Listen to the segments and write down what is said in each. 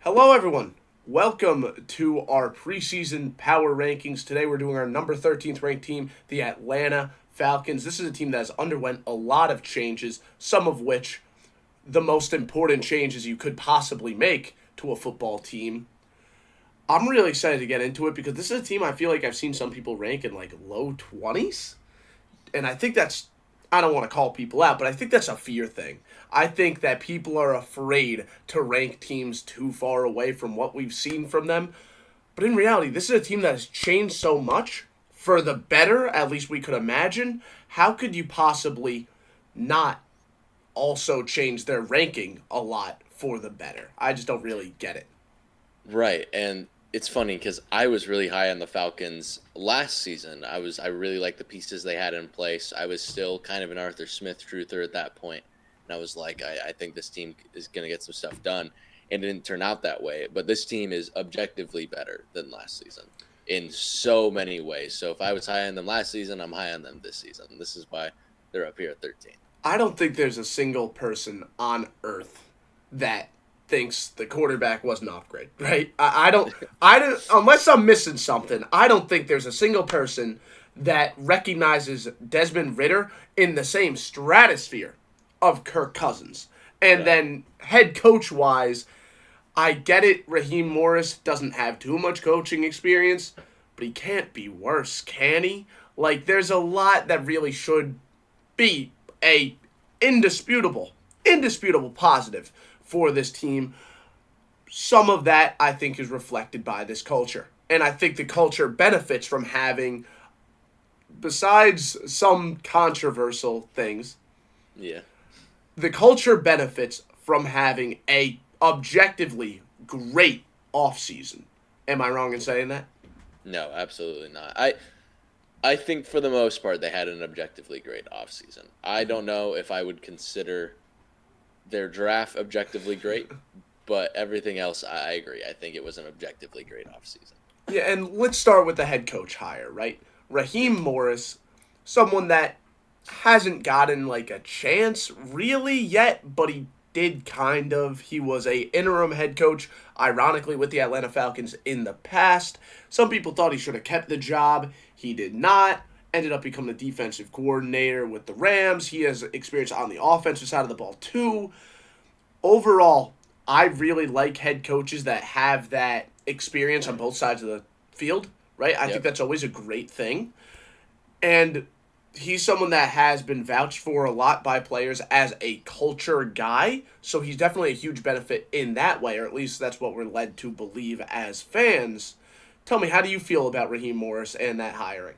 Hello, everyone. Welcome to our preseason power rankings. Today, we're doing our number 13th ranked team, the Atlanta Falcons. This is a team that has underwent a lot of changes, some of which the most important changes you could possibly make to a football team. I'm really excited to get into it because this is a team I feel like I've seen some people rank in like low 20s. And I think I don't want to call people out, but I think that's a fear thing. I think that people are afraid to rank teams too far away from what we've seen from them. But in reality, this is a team that has changed so much for the better, at least we could imagine. How could you possibly not also change their ranking a lot for the better? I just don't really get it. Right, and it's funny because I was really high on the Falcons last season. I really liked the pieces they had in place. I was still kind of an Arthur Smith truther at that point, and I was like, I think this team is going to get some stuff done, and it didn't turn out that way. But this team is objectively better than last season in so many ways. So if I was high on them last season, I'm high on them this season. This is why they're up here at 13. I don't think there's a single person on earth that thinks the quarterback was an upgrade, right? I don't, unless I'm missing something, I don't think there's a single person that recognizes Desmond Ritter in the same stratosphere of Kirk Cousins. And Right. then head coach wise, I get it. Raheem Morris doesn't have too much coaching experience, but he can't be worse, can he? Like, there's a lot that really should be a indisputable positive for this team. Some of that I think is reflected by this culture. And I think the culture benefits from having, besides some controversial things, Yeah. the culture benefits from having a objectively great offseason. Am I wrong in saying that? No, absolutely not. I think for the most part they had an objectively great offseason. I don't know if I would consider their draft objectively great, but everything else I agree. I think it was an objectively great offseason. Yeah, and let's start with the head coach hire, right? Raheem Morris, someone that hasn't gotten like a chance really yet, but he did kind of. He was a interim head coach, ironically, with the Atlanta Falcons in the past. Some people thought he should have kept the job. He did not. Ended up becoming the defensive coordinator with the Rams. He has experience on the offensive side of the ball too. Overall, I really like head coaches that have that experience on both sides of the field, right? I think Yep. that's always a great thing. And he's someone that has been vouched for a lot by players as a culture guy. So he's definitely a huge benefit in that way, or at least that's what we're led to believe as fans. Tell me, how do you feel about Raheem Morris and that hiring?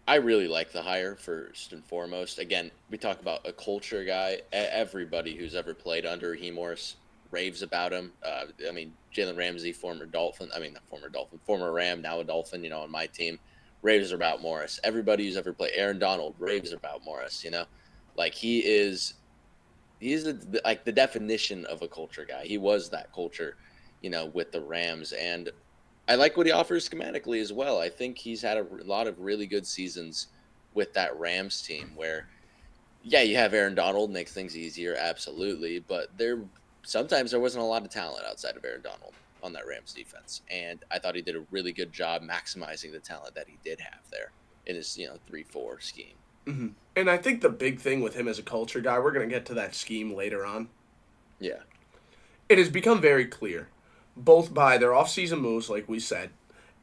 I really like the hire first and foremost. Again, we talk about a culture guy. Everybody who's ever played under Raheem Morris raves about him. I mean, Jalen Ramsey, former Dolphin. I mean, not former Dolphin, former Ram, now a Dolphin. On my team, raves about Morris. Everybody who's ever played, Aaron Donald raves about Morris. Like he is like the definition of a culture guy. He was that culture, with the Rams, and I like what he offers schematically as well. I think he's had a lot of really good seasons with that Rams team where, yeah, you have Aaron Donald, makes things easier, absolutely, but sometimes there wasn't a lot of talent outside of Aaron Donald on that Rams defense, and I thought he did a really good job maximizing the talent that he did have there in his 3-4 scheme. And I think the big thing with him as a culture guy, we're going to get to that scheme later on. Yeah, It has become very clear, both by their offseason moves, like we said,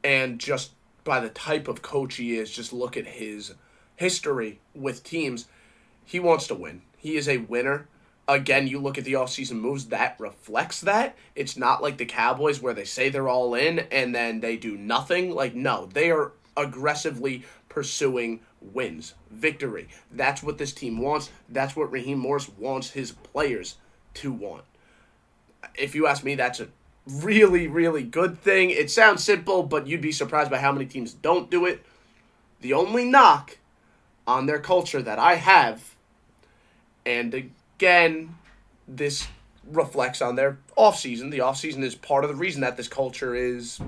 and just by the type of coach he is. Just look at his history with teams. He wants to win. He is a winner. Again, you look at the offseason moves, that reflects that. It's not like the Cowboys where they say they're all in and then they do nothing. Like, no, they are aggressively pursuing wins, victory. That's what this team wants. That's what Raheem Morris wants his players to want. If you ask me, that's a really, really good thing. It sounds simple, but you'd be surprised by how many teams don't do it. The only knock on their culture that I have, and again, this reflects on their offseason. The offseason is part of the reason that this culture is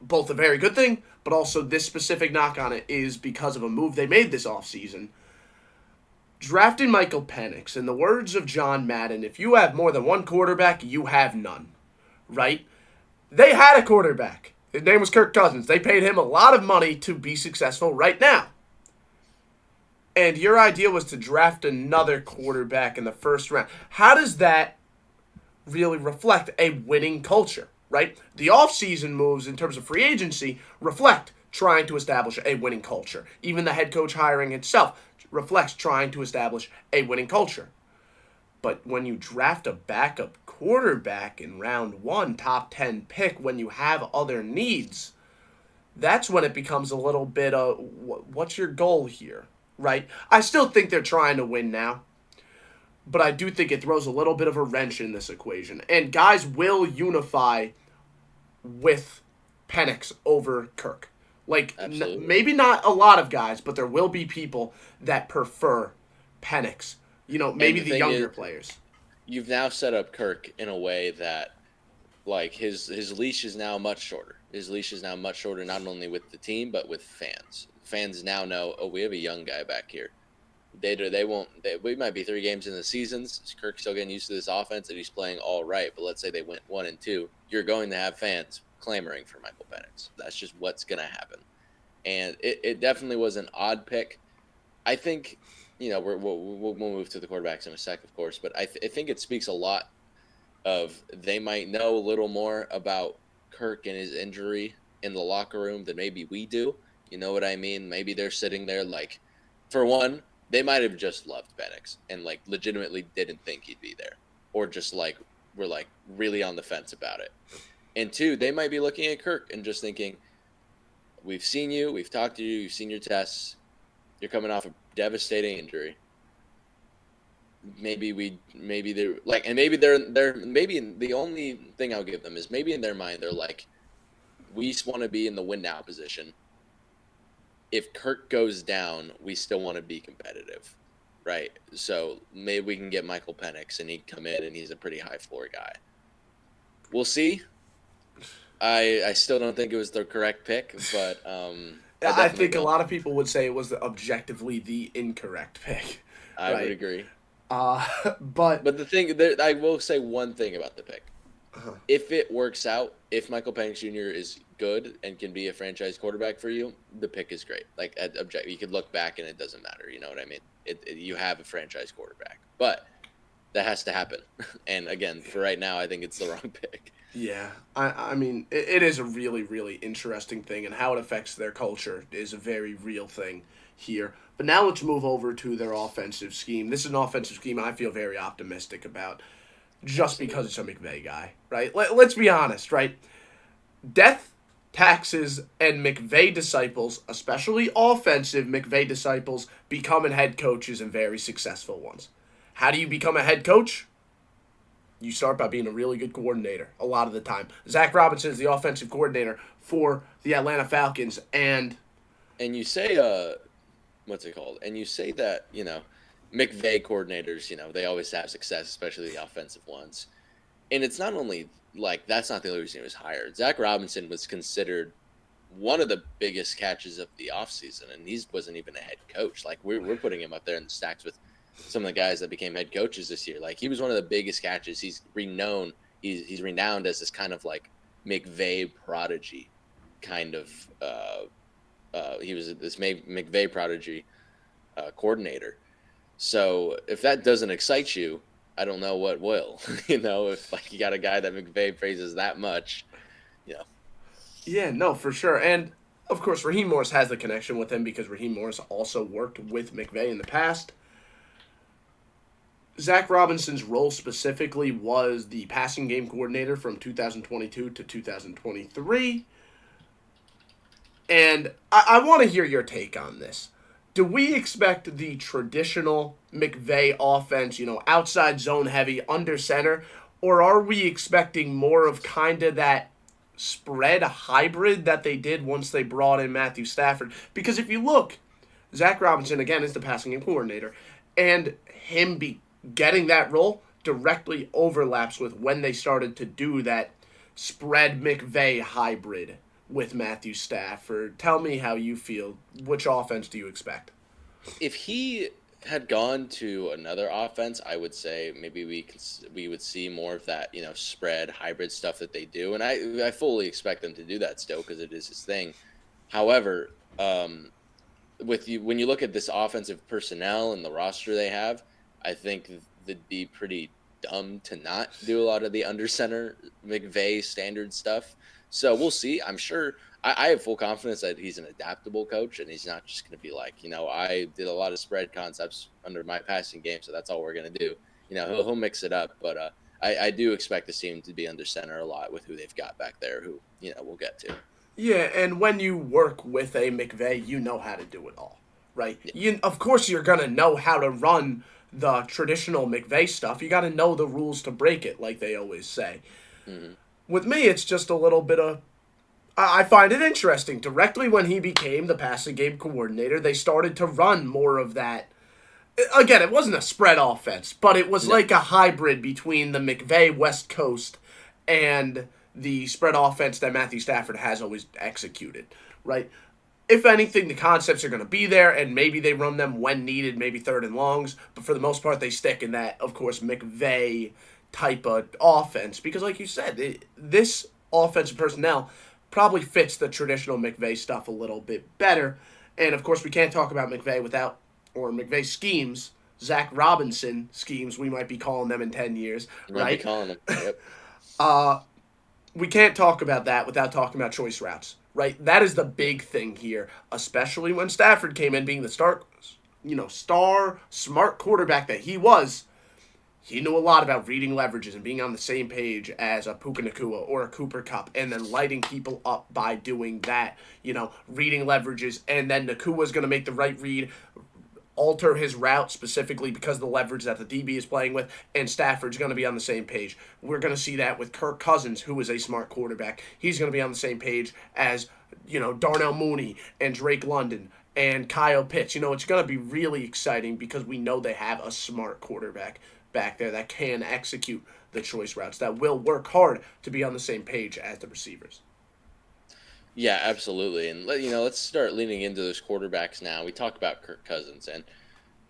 both a very good thing, but also this specific knock on it is because of a move they made this offseason. drafting Michael Penix, in the words of John Madden, if you have more than one quarterback, you have none, right? They had a quarterback. His name was Kirk Cousins. They paid him a lot of money to be successful right now. And your idea was to draft another quarterback in the first round. How does that really reflect a winning culture, right? The offseason moves in terms of free agency reflect trying to establish a winning culture. Even the head coach hiring itself reflects trying to establish a winning culture. But when you draft a backup quarterback in round 1, top 10 pick, when you have other needs, that's when it becomes a little bit of what's your goal here, right? I still think they're trying to win now, but I do think it throws a little bit of a wrench in this equation. And guys will unify with Penix over Kirk. Like, maybe not a lot of guys, but there will be people that prefer Penix. You know, maybe the younger players. You've now set up Kirk in a way that, like, his leash is now much shorter. His leash is now much shorter, not only with the team, but with fans. Fans now know, oh, we have a young guy back here. We might be 3 games in the seasons. Kirk's still getting used to this offense, and he's playing all right. But let's say they went 1-2. You're going to have fans clamoring for Michael Penix. That's just what's going to happen. And it definitely was an odd pick. I think, you know, we'll move to the quarterbacks in a sec, of course. But I think it speaks a lot of they might know a little more about Kirk and his injury in the locker room than maybe we do. You know what I mean? Maybe they're sitting there like, for one, they might have just loved Penix and like legitimately didn't think he'd be there, or just like were like really on the fence about it. And 2, they might be looking at Kirk and just thinking, we've seen you, we've talked to you, you've seen your tests, you're coming off a devastating injury. Maybe they're like, and maybe the only thing I'll give them is maybe in their mind they're like, we just want to be in the win now position. If Kirk goes down, we still want to be competitive, right? So maybe we can get Michael Penix and he'd come in and he's a pretty high floor guy. We'll see. I still don't think it was the correct pick, but I think a lot of people would say it was objectively the incorrect pick. I would agree. But the thing, I will say one thing about the pick. If it works out, if Michael Penix Jr. is good and can be a franchise quarterback for you, the pick is great. Like, you could look back and it doesn't matter. You know what I mean? You have a franchise quarterback, but that has to happen. And again, for right now, I think it's the wrong pick. Yeah, I mean, it is a really, really interesting thing, and how it affects their culture is a very real thing here. But now let's move over to their offensive scheme. This is an offensive scheme I feel very optimistic about, just because it's a McVay guy, right? Let's be honest, right? Death, taxes, and McVay disciples, especially offensive McVay disciples, becoming head coaches and very successful ones. How do you become a head coach? You start by being a really good coordinator a lot of the time. Zach Robinson is the offensive coordinator for the Atlanta Falcons, and you say, what's it called? And you say that, you know, McVay coordinators, you know, they always have success, especially the offensive ones. And it's not only like that's not the only reason he was hired. Zach Robinson was considered one of the biggest catches of the offseason, and he wasn't even a head coach. Like we're putting him up there in the stacks with some of the guys that became head coaches this year. Like he was one of the biggest catches. He's renowned. He's renowned as this kind of like McVay prodigy, kind of. He was this McVay prodigy coordinator. So if that doesn't excite you, I don't know what will. You know, if like you got a guy that McVay praises that much, you know. Yeah, no, for sure. And of course, Raheem Morris has the connection with him because Raheem Morris also worked with McVay in the past. Zach Robinson's role specifically was the passing game coordinator from 2022 to 2023. And I want to hear your take on this. Do we expect the traditional McVay offense, you know, outside zone heavy, under center, or are we expecting more of kind of that spread hybrid that they did once they brought in Matthew Stafford? Because if you look, Zach Robinson, again, is the passing game coordinator, and him getting that role directly overlaps with when they started to do that spread McVay hybrid with Matthew Stafford. Tell me how you feel. Which offense do you expect? If he had gone to another offense, I would say maybe we would see more of that, spread hybrid stuff that they do, and I fully expect them to do that still because it is his thing. However, with you when you look at this offensive personnel and the roster they have, I think that'd be pretty dumb to not do a lot of the under center McVay standard stuff. So we'll see. I'm sure I have full confidence that he's an adaptable coach and he's not just going to be like, I did a lot of spread concepts under my passing game, so that's all we're going to do. He'll mix it up, but I do expect the team to be under center a lot with who they've got back there, who we'll get to. Yeah, and when you work with a McVay, you know how to do it all, right? Yeah. Of course, you're going to know how to run the traditional McVay stuff. You got to know the rules to break it, like they always say. Mm-hmm. With me, it's just a little bit of... I find it interesting. Directly when he became the passing game coordinator, they started to run more of that. Again, it wasn't a spread offense, but it was like a hybrid between the McVay West Coast and the spread offense that Matthew Stafford has always executed, right? If anything, the concepts are going to be there, and maybe they run them when needed, maybe third and longs, but for the most part, they stick in that, of course, McVay type of offense, because like you said, this offensive personnel probably fits the traditional McVay stuff a little bit better, and of course, we can't talk about McVay or McVay schemes, Zach Robinson schemes, we might be calling them in 10 years, right? Might be calling them, yep. We can't talk about that without talking about choice routes, right? That is the big thing here, especially when Stafford came in being the star smart quarterback that he was. He knew a lot about reading leverages and being on the same page as a Puka Nacua or a Cooper Kupp and then lighting people up by doing that, reading leverages, and then Nakua's going to make the right read, alter his route specifically because of the leverage that the DB is playing with, and Stafford's going to be on the same page. We're going to see that with Kirk Cousins, who is a smart quarterback. He's going to be on the same page as, Darnell Mooney and Drake London and Kyle Pitts. It's going to be really exciting because we know they have a smart quarterback back there that can execute the choice routes, that will work hard to be on the same page as the receivers. Yeah, absolutely. And let's start leaning into those quarterbacks now. We talked about Kirk Cousins, and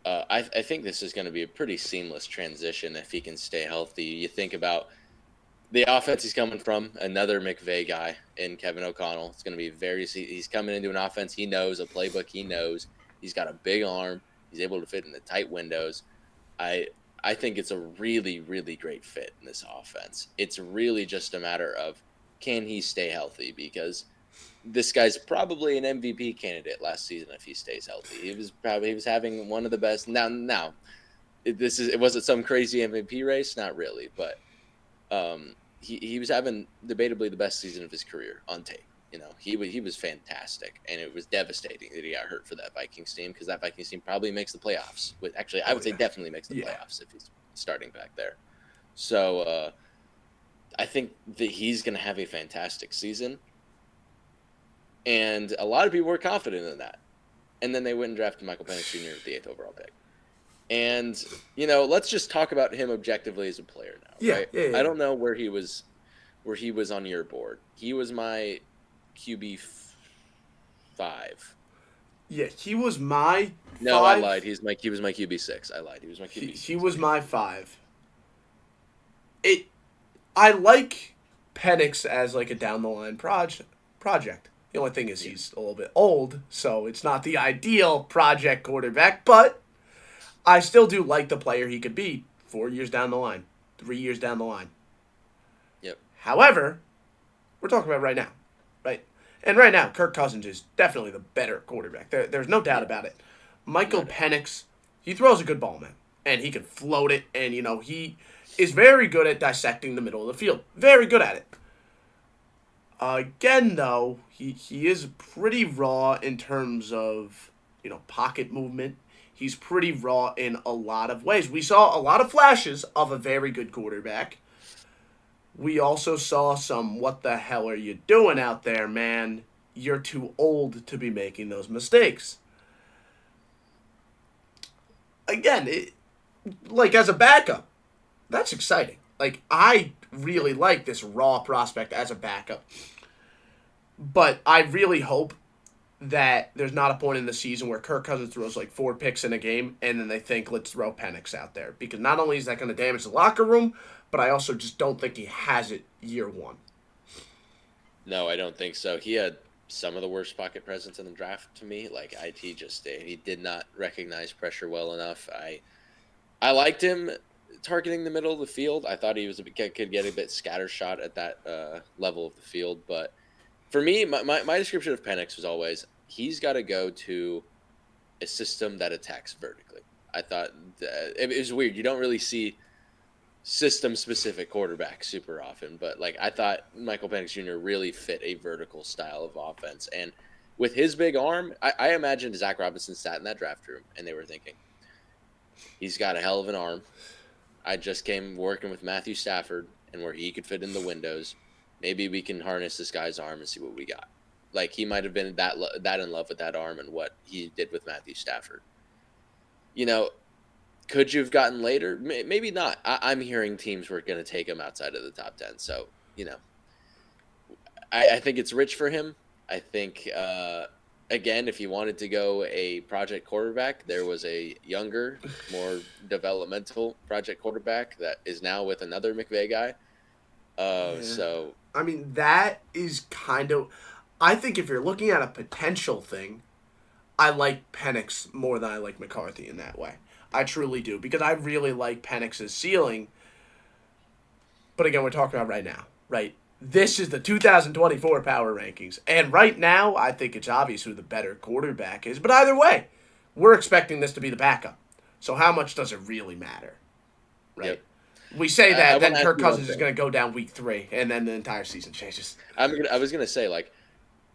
I think this is going to be a pretty seamless transition if he can stay healthy. You think about the offense he's coming from, another McVay guy in Kevin O'Connell. It's going to be he's coming into an offense he knows, a playbook he knows. He's got a big arm. He's able to fit in the tight windows. I think it's a really, really great fit in this offense. It's really just a matter of, can he stay healthy? Because this guy's probably an MVP candidate last season if he stays healthy. He was having one of the best. Now, it wasn't some crazy MVP race, not really, but he was having debatably the best season of his career on tape. He was fantastic, and it was devastating that he got hurt for that Vikings team, because that Vikings team probably makes the playoffs. I would say definitely makes the playoffs if he's starting back there. So I think that he's going to have a fantastic season. And a lot of people were confident in that. And then they went and drafted Michael Penix Jr. with the 8th overall pick. And, let's just talk about him objectively as a player now. Right? Yeah. I don't know where he was on your board. He was my QB 5. Yeah, he was my 5. No, I lied. He was my QB 6. I lied. He was my QB 6. He was my 5. I like Penix as like a down-the-line project. The only thing is he's a little bit old, so it's not the ideal project quarterback, but I still do like the player he could be 4 years down the line, 3 years down the line. Yep. However, we're talking about right now, right? And right now, Kirk Cousins is definitely the better quarterback. There's no doubt about it. Michael Penix, he throws a good ball, man, and he can float it, and, he is very good at dissecting the middle of the field. Very good at it. Again, though, he is pretty raw in terms of, pocket movement. He's pretty raw in a lot of ways. We saw a lot of flashes of a very good quarterback. We also saw some, what the hell are you doing out there, man? You're too old to be making those mistakes. Again, as a backup, that's exciting. I really like this raw prospect as a backup. But I really hope that there's not a point in the season where Kirk Cousins throws like 4 picks in a game and then they think, let's throw Penix out there. Because not only is that going to damage the locker room, but I also just don't think he has it year one. No, I don't think so. He had some of the worst pocket presence in the draft to me. Like, he did not recognize pressure well enough. I liked him targeting the middle of the field. I thought he could get a bit scattershot at that level of the field. But for me, my description of Penix was always, he's got to go to a system that attacks vertically. I thought it was weird. You don't really see system-specific quarterbacks super often, but like I thought Michael Penix Jr. really fit a vertical style of offense. And with his big arm, I imagined Zach Robinson sat in that draft room and they were thinking, he's got a hell of an arm. I just came working with Matthew Stafford and where he could fit in the windows. Maybe we can harness this guy's arm and see what we got. Like, he might have been that in love with that arm and what he did with Matthew Stafford. You know, could you have gotten later? Maybe not. I'm hearing teams were going to take him outside of the top 10. So, you know, I think it's rich for him. I think, again, if you wanted to go a project quarterback, there was a younger, more developmental project quarterback that is now with another McVay guy. So, I mean, that is kind of, I think if you're looking at a potential thing, I like Penix more than I like McCarthy in that way. I truly do, because I really like Penix's ceiling. But again, we're talking about right now, right? This is the 2024 power rankings. And right now, I think it's obvious who the better quarterback is. But either way, we're expecting this to be the backup. So how much does it really matter? Right? Yep. We say that, then Kirk Cousins is going to go down week 3, and then the entire season changes. I was going to say, like,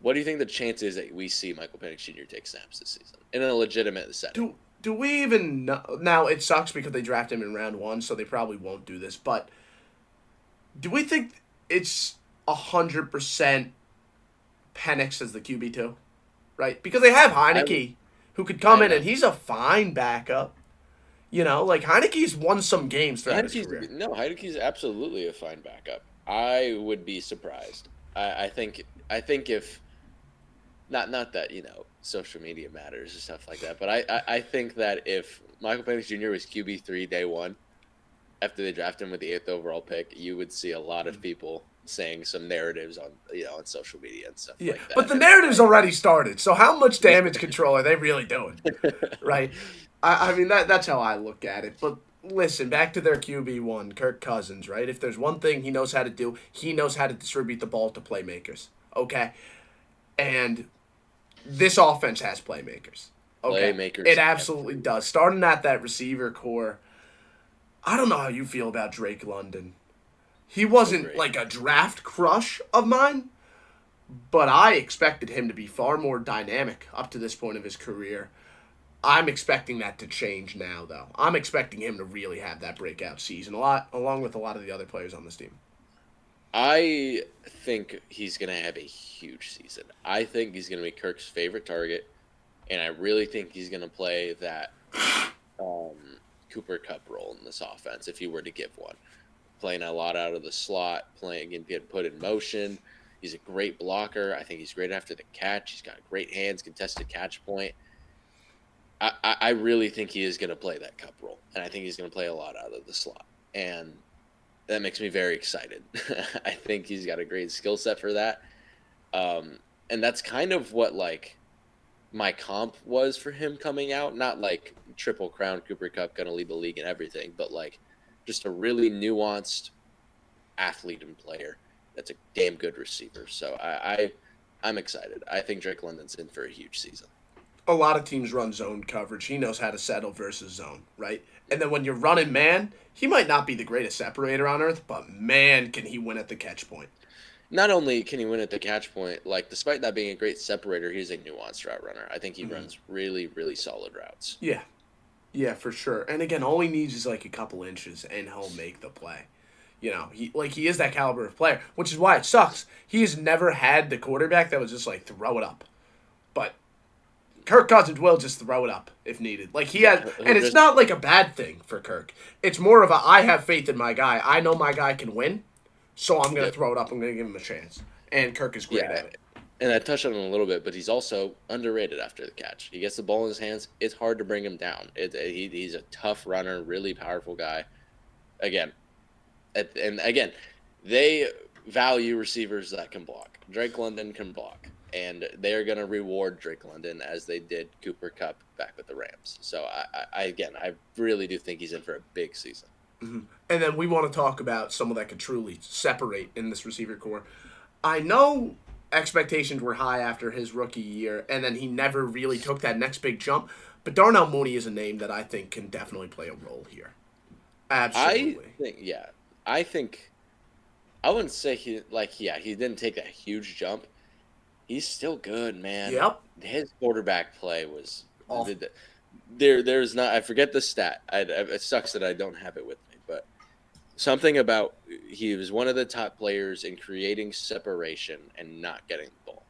what do you think the chance is that we see Michael Penix Jr. take snaps this season in a legitimate setting? Do we even know? Now, it sucks because they draft him in round 1, so they probably won't do this. But do we think it's 100% Penix as the QB2? Right? Because they have Heineke, who could come in, and he's a fine backup. You know, like, Heineke's won some games throughout his career. No, Heineke's absolutely a fine backup. I would be surprised. I think if not that, you know, social media matters and stuff like that, but I think that if Michael Penix Jr. was QB3 day one, after they draft him with the 8th overall pick, you would see a lot of people saying some narratives on, you know, on social media and stuff like that. But the narrative's already started, so how much damage control are they really doing? Right? I mean, that's how I look at it. But listen, back to their QB1, Kirk Cousins, right? If there's one thing he knows how to do, he knows how to distribute the ball to playmakers, okay? And this offense has playmakers, okay? Playmakers. It absolutely does. Starting at that receiver core, I don't know how you feel about Drake London. He wasn't like a draft crush of mine, but I expected him to be far more dynamic up to this point of his career. I'm expecting that to change now, though. I'm expecting him to really have that breakout season, along with a lot of the other players on this team. I think he's going to have a huge season. I think he's going to be Kirk's favorite target, and I really think he's going to play that Cooper Kupp role in this offense if he were to give one. Playing a lot out of the slot, playing and getting put in motion. He's a great blocker. I think he's great after the catch. He's got great hands, contested catch point. I really think he is going to play that Kupp role, and I think he's going to play a lot out of the slot, and that makes me very excited. I think he's got a great skill set for that, and that's kind of what like my comp was for him coming out. Not like triple crown Cooper Kupp going to lead the league and everything, but like just a really nuanced athlete and player that's a damn good receiver. So I'm excited. I think Drake London's in for a huge season. A lot of teams run zone coverage. He knows how to settle versus zone, right? And then when you're running man, he might not be the greatest separator on earth, but man, can he win at the catch point. Not only can he win at the catch point, like despite not being a great separator, he's a nuanced route runner. I think he runs really, really solid routes. Yeah. Yeah, for sure. And again, all he needs is like a couple inches and he'll make the play. You know, he is that caliber of player, which is why it sucks. He has never had the quarterback that was just like throw it up. But Kirk Cousins will just throw it up if needed. Like he has, and it's not like a bad thing for Kirk. It's more of a I have faith in my guy. I know my guy can win, so I'm going to throw it up. I'm going to give him a chance. And Kirk is great at it. And I touched on him a little bit, but he's also underrated after the catch. He gets the ball in his hands. It's hard to bring him down. He's a tough runner, really powerful guy. Again, and again, they value receivers that can block. Drake London can block, and they're going to reward Drake London as they did Cooper Kupp back with the Rams. So I really do think he's in for a big season. Mm-hmm. And then we want to talk about someone that could truly separate in this receiver core. I know expectations were high after his rookie year, and then he never really took that next big jump. But Darnell Mooney is a name that I think can definitely play a role here. Absolutely. I think I wouldn't say he didn't take that huge jump. He's still good, man. Yep. His quarterback play was awful. There's not. I forget the stat. It sucks that I don't have it with me, but something about he was one of the top players in creating separation and not getting the ball.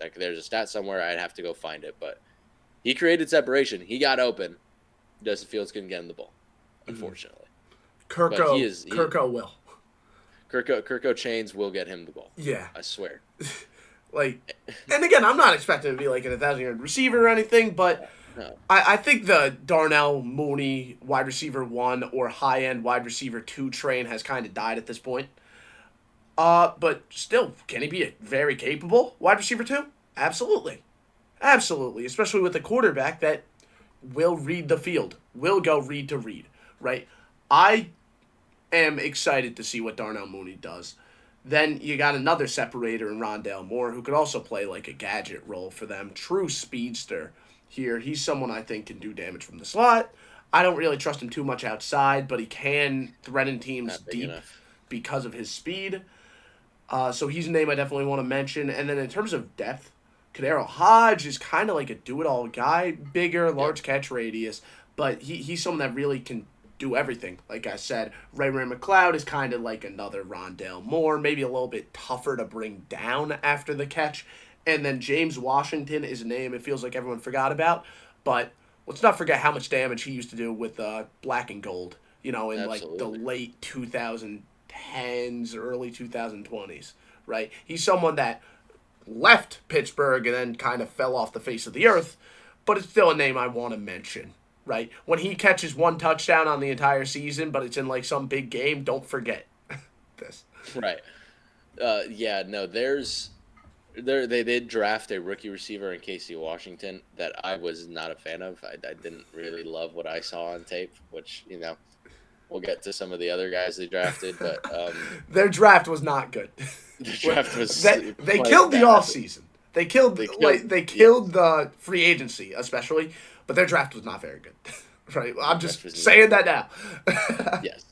Like there's a stat somewhere. I'd have to go find it, but he created separation. He got open. Justin Fields couldn't get him the ball, unfortunately. Kirko will. Kirko Chains will get him the ball. Yeah. I swear. And again, I'm not expecting to be like an 1,000-yard receiver or anything, but no. I think the Darnell Mooney wide receiver 1 or high-end wide receiver 2 train has kind of died at this point. But still, can he be a very capable wide receiver 2? Absolutely. Absolutely. Especially with a quarterback that will read the field, will go read to read, right? I am excited to see what Darnell Mooney does. Then you got another separator in Rondale Moore who could also play like a gadget role for them. True speedster here. He's someone I think can do damage from the slot. I don't really trust him too much outside, but he can threaten teams deep because of his speed. So he's a name I definitely want to mention. And then in terms of depth, Kadero Hodge is kind of like a do-it-all guy. Bigger, large catch radius, but he's someone that really can do everything. Like I said, Ray McLeod is kind of like another Rondale Moore, maybe a little bit tougher to bring down after the catch. And then James Washington is a name it feels like everyone forgot about, but let's not forget how much damage he used to do with Black and Gold, in like the late 2010s, early 2020s, right? He's someone that left Pittsburgh and then kind of fell off the face of the earth, but it's still a name I want to mention. Right? When he catches one touchdown on the entire season, but it's in like some big game, don't forget this. Right. They did draft a rookie receiver in Casey Washington that I was not a fan of. I didn't really love what I saw on tape, which, we'll get to some of the other guys they drafted, but their draft was not good. The draft was they killed the offseason. They killed the free agency, especially. But their draft was not very good, right? I'm just saying that now. Yes.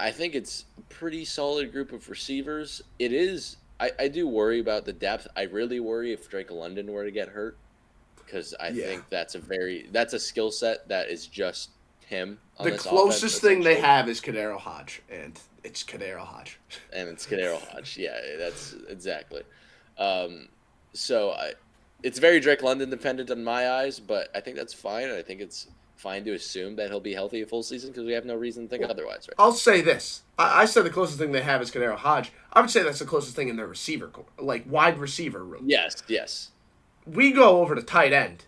I think it's a pretty solid group of receivers. It is. I do worry about the depth. I really worry if Drake London were to get hurt, because I think that's a skill set that is just him. The closest thing they have is Kadero Hodge, and it's Kadero Hodge. Yeah, that's exactly. It's very Drake London dependent in my eyes, but I think that's fine. I think it's fine to assume that he'll be healthy a full season because we have no reason to think otherwise. Right? I'll say this. I said the closest thing they have is Kadero Hodge. I would say that's the closest thing in their receiver core, like wide receiver room. Yes. We go over to tight end.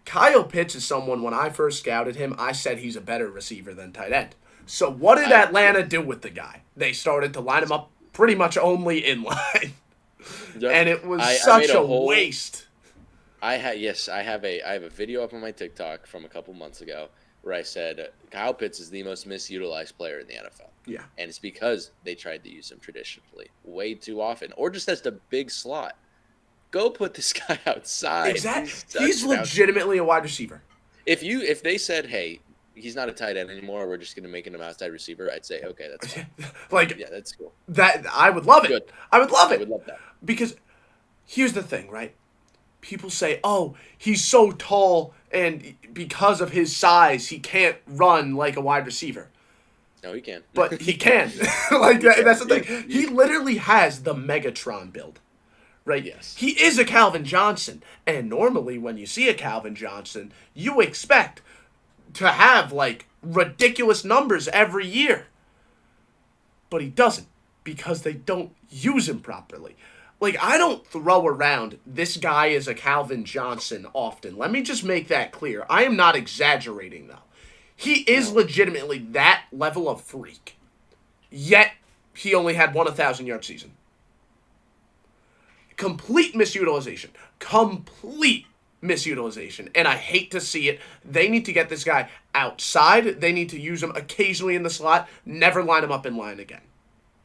Kyle Pitts is someone, when I first scouted him, I said he's a better receiver than tight end. So what did Atlanta do with the guy? They started to line him up pretty much only in line. And it was such a waste. I have a video up on my TikTok from a couple months ago where I said Kyle Pitts is the most misutilized player in the NFL. Yeah. And it's because they tried to use him traditionally way too often, or just as the big slot. Go put this guy outside. Exactly. He's legitimately a wide receiver. If they said, hey, he's not a tight end anymore, we're just going to make him an outside receiver, I'd say, okay, that's fine. Yeah, that's cool. I would love it. Good. I would love it. I would love that. Because here's the thing, right? People say, oh, he's so tall, and because of his size, he can't run like a wide receiver. No, he can. But he can. That's the thing. He literally has the Megatron build. Right? Yes. He is a Calvin Johnson. And normally when you see a Calvin Johnson, you expect to have, ridiculous numbers every year. But he doesn't. because they don't use him properly. Like, I don't throw around this guy is a Calvin Johnson often. Let me just make that clear. I am not exaggerating, though. He is legitimately that level of freak. Yet, he only had one 1,000-yard season. Complete misutilization. Complete misutilization. And I hate to see it. They need to get this guy outside. They need to use him occasionally in the slot. Never line him up in line again.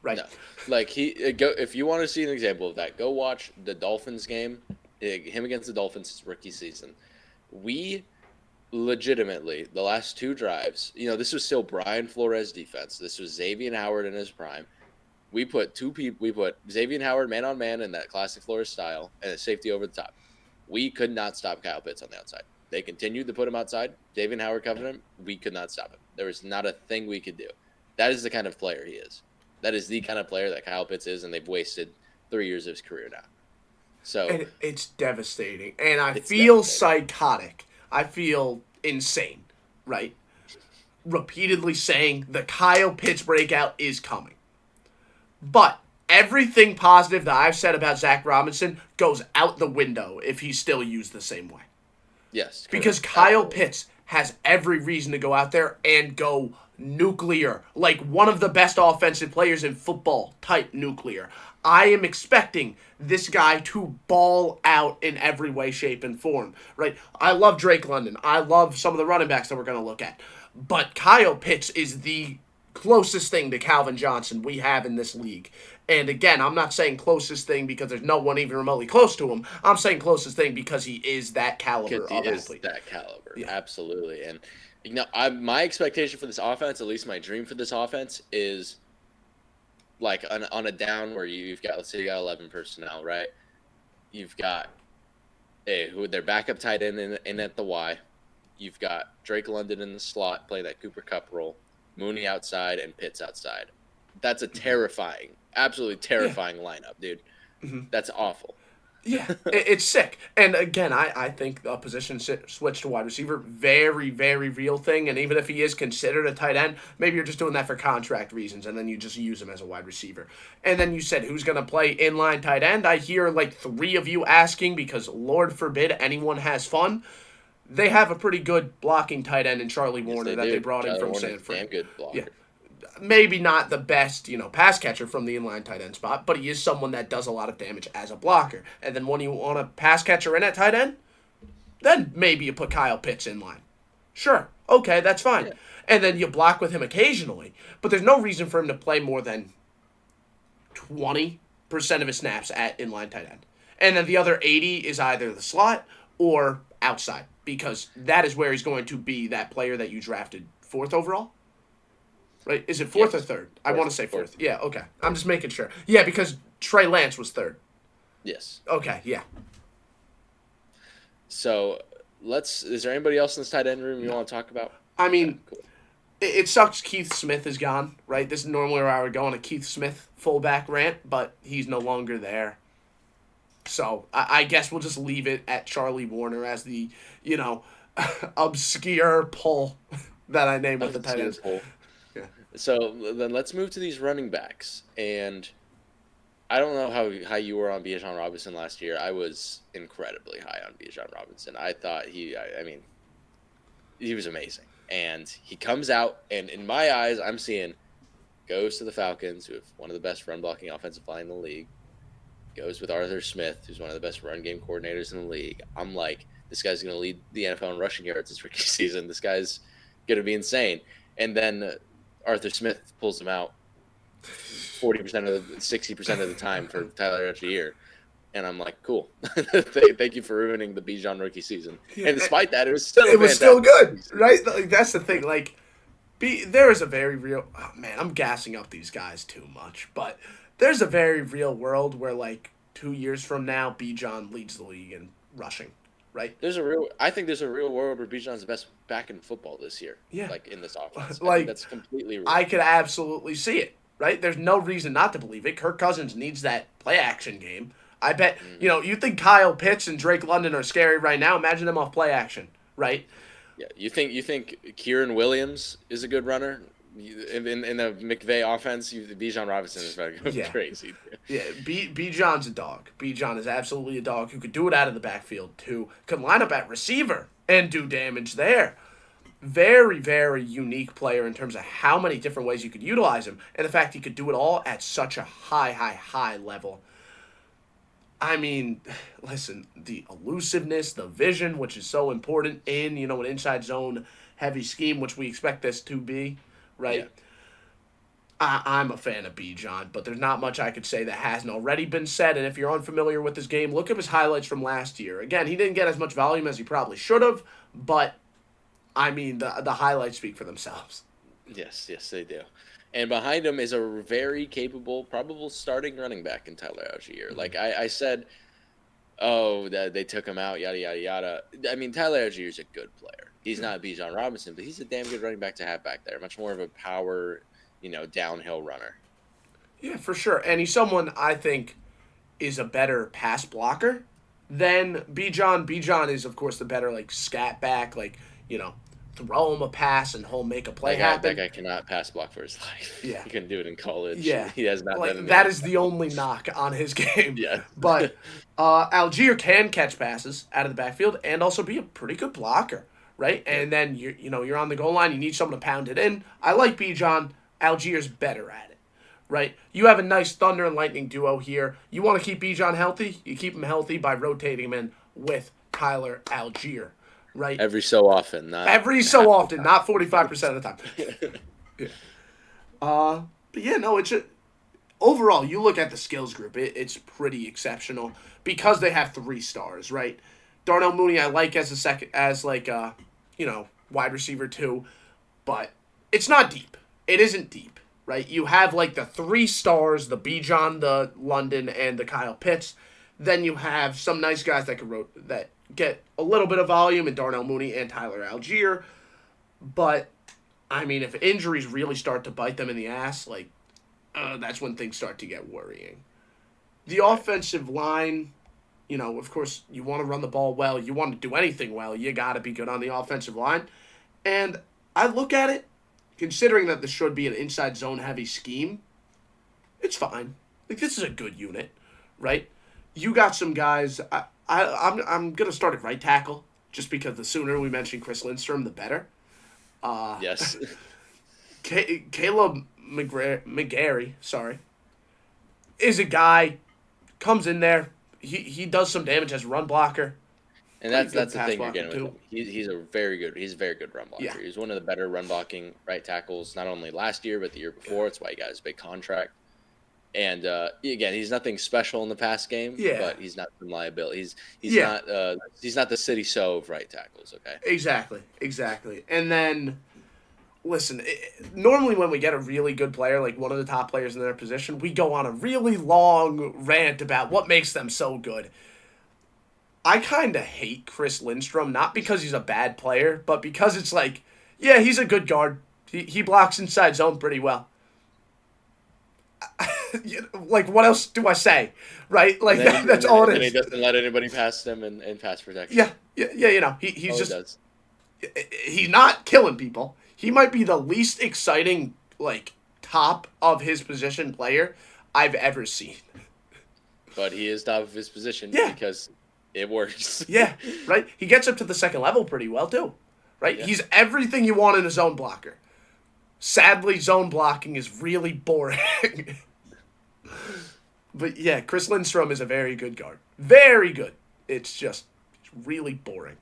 Right? No. Like, if you want to see an example of that, go watch the Dolphins game. Him against the Dolphins, his rookie season. We legitimately, the last two drives, this was still Brian Flores defense. This was Xavier Howard in his prime. We put two people. We put Xavier Howard man on man in that classic Flores style, and a safety over the top. We could not stop Kyle Pitts on the outside. They continued to put him outside. Xavier Howard covered him. We could not stop him. There was not a thing we could do. That is the kind of player he is. That is the kind of player that Kyle Pitts is, and they've wasted 3 years of his career now. So and it's devastating, and I feel psychotic. I feel insane, right? Repeatedly saying the Kyle Pitts breakout is coming. But everything positive that I've said about Zach Robinson goes out the window if he's still used the same way. Yes. Correct. Because Kyle Pitts has every reason to go out there and go nuclear. Like one of the best offensive players in football type nuclear. I am expecting this guy to ball out in every way, shape, and form. Right? I love Drake London. I love some of the running backs that we're going to look at. But Kyle Pitts is the closest thing to Calvin Johnson we have in this league. And again, I'm not saying closest thing because there's no one even remotely close to him. I'm saying closest thing because he is that caliber of athlete. That caliber, yeah. Absolutely. And my expectation for this offense, at least my dream for this offense, is like on a down where you've got, let's say you got 11 personnel, right? You've got their backup tight end in at the Y. You've got Drake London in the slot playing that Cooper Kupp role. Mooney outside and Pitts outside. That's a terrifying, absolutely terrifying lineup, dude. Mm-hmm. That's awful. Yeah, it's sick. And again, I think a position switch to wide receiver, very, very real thing. And even if he is considered a tight end, maybe you're just doing that for contract reasons, and then you just use him as a wide receiver. And then you said, who's going to play inline tight end? I hear like 3 of you asking because, Lord forbid, anyone has fun. They have a pretty good blocking tight end in Charlie Warner that they brought in from San Fran. Damn good blocker. Yeah. Maybe not the best, pass catcher from the inline tight end spot, but he is someone that does a lot of damage as a blocker. And then when you want a pass catcher in at tight end, then maybe you put Kyle Pitts in line. Sure. Okay, that's fine. Yeah. And then you block with him occasionally, but there's no reason for him to play more than 20% of his snaps at inline tight end. And then the other 80 is either the slot or outside, because that is where he's going to be that player that you drafted 4th overall. Right? Is it 4th or 3rd? I want to say 4th. Yeah, okay. I'm just making sure. Yeah, because Trey Lance was 3rd. Yes. Okay, yeah. So, is there anybody else in this tight end room you want to talk about? I mean, cool. It sucks Keith Smith is gone, right? This is normally where I would go on a Keith Smith fullback rant, but he's no longer there. So, I guess we'll just leave it at Charlie Warner as the, obscure pull that I named with the tight ends. Yeah. So then let's move to these running backs. And I don't know how you were on Bijan Robinson last year. I was incredibly high on Bijan Robinson. I thought he was amazing. And he comes out, and in my eyes, I'm seeing goes to the Falcons, who have one of the best run-blocking offensive line in the league. Goes with Arthur Smith, who's one of the best run game coordinators in the league. I'm like, this guy's going to lead the NFL in rushing yards this rookie season. This guy's going to be insane. And then Arthur Smith pulls him out 60% of the time for Tyler Algier. And I'm like, cool. Thank you for ruining the Bijan rookie season. And despite that, it was still good, right? Like, that's the thing. Like, there is a very real. Oh man, I'm gassing up these guys too much, but there's a very real world where, like, 2 years from now, Bijan leads the league in rushing, right? I think there's a real world where Bijan's the best back in football this year. Yeah. Like, in this offense. Like, that's completely real. I could absolutely see it, right? There's no reason not to believe it. Kirk Cousins needs that play action game. I bet, you think Kyle Pitts and Drake London are scary right now. Imagine them off play action, right? Yeah. You think Kieran Williams is a good runner? In the McVay offense, Bijan Robinson is going Yeah. crazy. Yeah, Bijan's a dog. Bijan is absolutely a dog who could do it out of the backfield too. Could line up at receiver and do damage there. Very, very unique player in terms of how many different ways you could utilize him, and the fact he could do it all at such a high level. I mean, listen, the elusiveness, the vision, which is so important in, an inside zone heavy scheme, which we expect this to be, right? Yeah. I'm a fan of Bijan, but there's not much I could say that hasn't already been said. And if you're unfamiliar with his game, look up his highlights from last year. Again, he didn't get as much volume as he probably should have, but I mean, the highlights speak for themselves. Yes, they do. And behind him is a very capable, probable starting running back in Tyler Algier. Like I said, that they took him out, yada, yada, yada. I mean, Tyler Algier is a good player. He's not Bijan Robinson, but he's a damn good running back to have back there. Much more of a power, downhill runner. Yeah, for sure. And he's someone I think is a better pass blocker than Bijan. Bijan is, of course, the better, scat back, throw him a pass and he'll make a play happen. That guy cannot pass block for his life. Yeah. He couldn't do it in college. Yeah. He has not done it. That is the only knock on his game. Yeah. But Algier can catch passes out of the backfield and also be a pretty good blocker, right? Yeah. And then you're on the goal line, you need someone to pound it in. I like Bijan. Algier's better at it, right? You have a nice Thunder and Lightning duo here. You want to keep Bijan healthy? You keep him healthy by rotating him in with Tyler Algier. Right. Every so often, not 45% of the time. Yeah. But yeah, no, overall, you look at the skills group, it's pretty exceptional because they have 3 stars, right? Darnell Mooney, I like as wide receiver too, but it's not deep. It isn't deep, right? You have the 3 stars, the Bijan, the London, and the Kyle Pitts. Then you have some nice guys that get a little bit of volume in Darnell Mooney and Tyler Algier. But, I mean, if injuries really start to bite them in the ass, that's when things start to get worrying. The offensive line, of course, you want to run the ball well. You want to do anything well. You got to be good on the offensive line. And I look at it, considering that this should be an inside zone heavy scheme, it's fine. This is a good unit, right? You got some guys. I'm gonna start at right tackle just because the sooner we mention Chris Lindstrom, the better. Yes. Caleb McGarry, is a guy comes in there. He does some damage as a run blocker. And that's the thing you're getting with him. He's a very good run blocker. Yeah. He's one of the better run blocking right tackles, not only last year but the year before. That's why he got his big contract. And again, he's nothing special in the pass game, but he's not some liability. He's not the city so of right tackles. Okay. Exactly. And then, listen, normally when we get a really good player, like one of the top players in their position, we go on a really long rant about what makes them so good. I kind of hate Chris Lindstrom, not because he's a bad player, but because it's he's a good guard. He blocks inside zone pretty well. What else do I say, right? That's all it is. And he doesn't let anybody pass him in pass protection. Yeah. He's not killing people. He might be the least exciting, top of his position player I've ever seen. But he is top of his position because it works. Yeah, right? He gets up to the second level pretty well, too, right? Yeah. He's everything you want in a zone blocker. Sadly, zone blocking is really boring. But yeah, Chris Lindstrom is a very good guard. Very good. It's just really boring.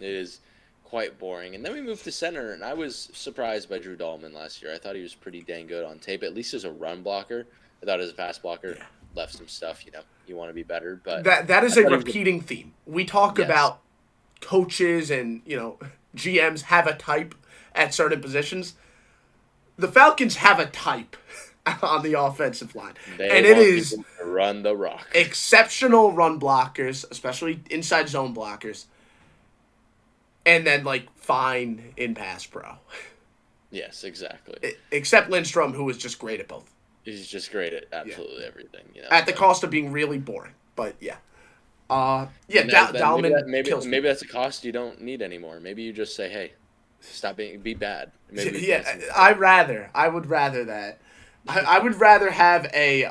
It is quite boring. And then we moved to center, and I was surprised by Drew Dahlman last year. I thought he was pretty dang good on tape, at least as a run blocker. I thought as a pass blocker, left some stuff, you want to be better. But that is a repeating theme. We talk about coaches and, GMs have a type at certain positions. The Falcons have a type on the offensive line. And it is to run the rock. Exceptional run blockers, especially inside zone blockers. And then fine in pass pro. Yes, exactly. Except Lindstrom, who is just great at both. He's just great at absolutely everything. At the cost of being really boring. But yeah. Dahlman maybe that's a cost you don't need anymore. Maybe you just say, hey, Stop be bad. Maybe we Yeah, can see. I would rather that. I would rather have a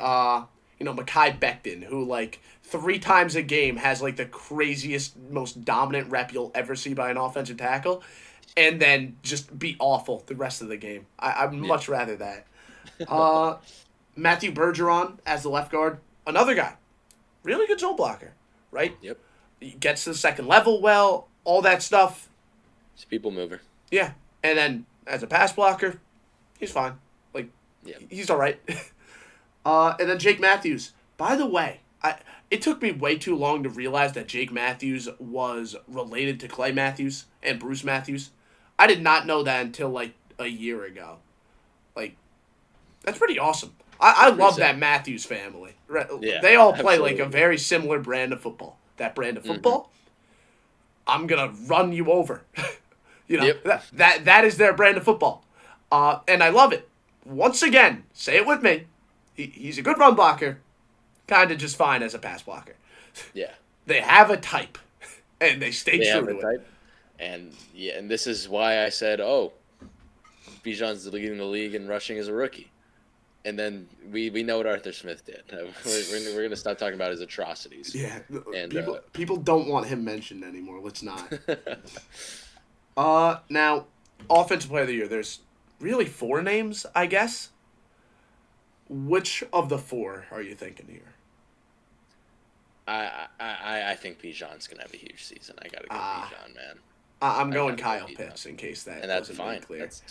Mekhi Becton, who like 3 times a game has like the craziest, most dominant rep you'll ever see by an offensive tackle, and then just be awful the rest of the game. I'd Yeah. much rather that. Uh, Matthew Bergeron as the left guard, another guy, really good zone blocker, right? Yep. He gets to the second level well, all that stuff. He's a people mover. Yeah, and then as a pass blocker, he's fine. Like, Yeah. he's all right. And then Jake Matthews. By the way, it took me way too long to realize that Jake Matthews was related to Clay Matthews and Bruce Matthews. I did not know that until like a year ago. Like, that's pretty awesome. I love that Matthews family. Yeah, They all play like absolutely. a very similar brand of football. That brand of football, I'm gonna run you over. Yep. that is their brand of football. And I love it. Once again, say it with me. He's a good run blocker, kind of just fine as a pass blocker. Yeah. They have a type, and they stay They true have to a it. type. And and this is why I said, oh, Bijan's leading the league in rushing as a rookie. And then we know what Arthur Smith did. We're going to stop talking about his atrocities. Yeah, And people don't want him mentioned anymore. Let's not. Now, offensive player of the year. There's really 4 names, I guess. Which of the 4 are you thinking here? I think Bijan's going to have a huge season. I got to go Bijan, man. I'm going gotta Kyle go Pitts in case that And that's wasn't fine. made clear. That's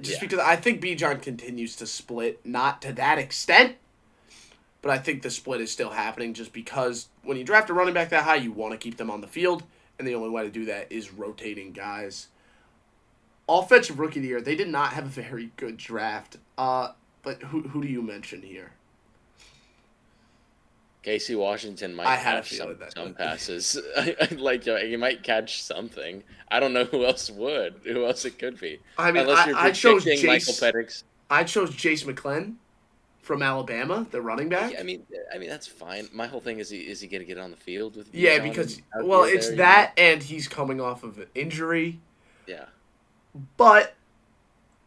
Just because I think Bijan continues to split, not to that extent, but I think the split is still happening just because when you draft a running back that high, you want to keep them on the field, and the only way to do that is rotating guys. Offensive rookie of the year, they did not have a very good draft. But who do you mention here? Casey Washington might I had a catch feeling that. some passes. Like he might catch something. I don't know who else would. Who else it could be? I mean, Unless you're I chose predicting Michael Jace. Penix. I chose Jace McClellan from Alabama, the running back. I mean that's fine. My whole thing is he going to get on the field with? Yeah, Bijan because out well, here it's there, that, and he's coming off of an injury. Yeah. But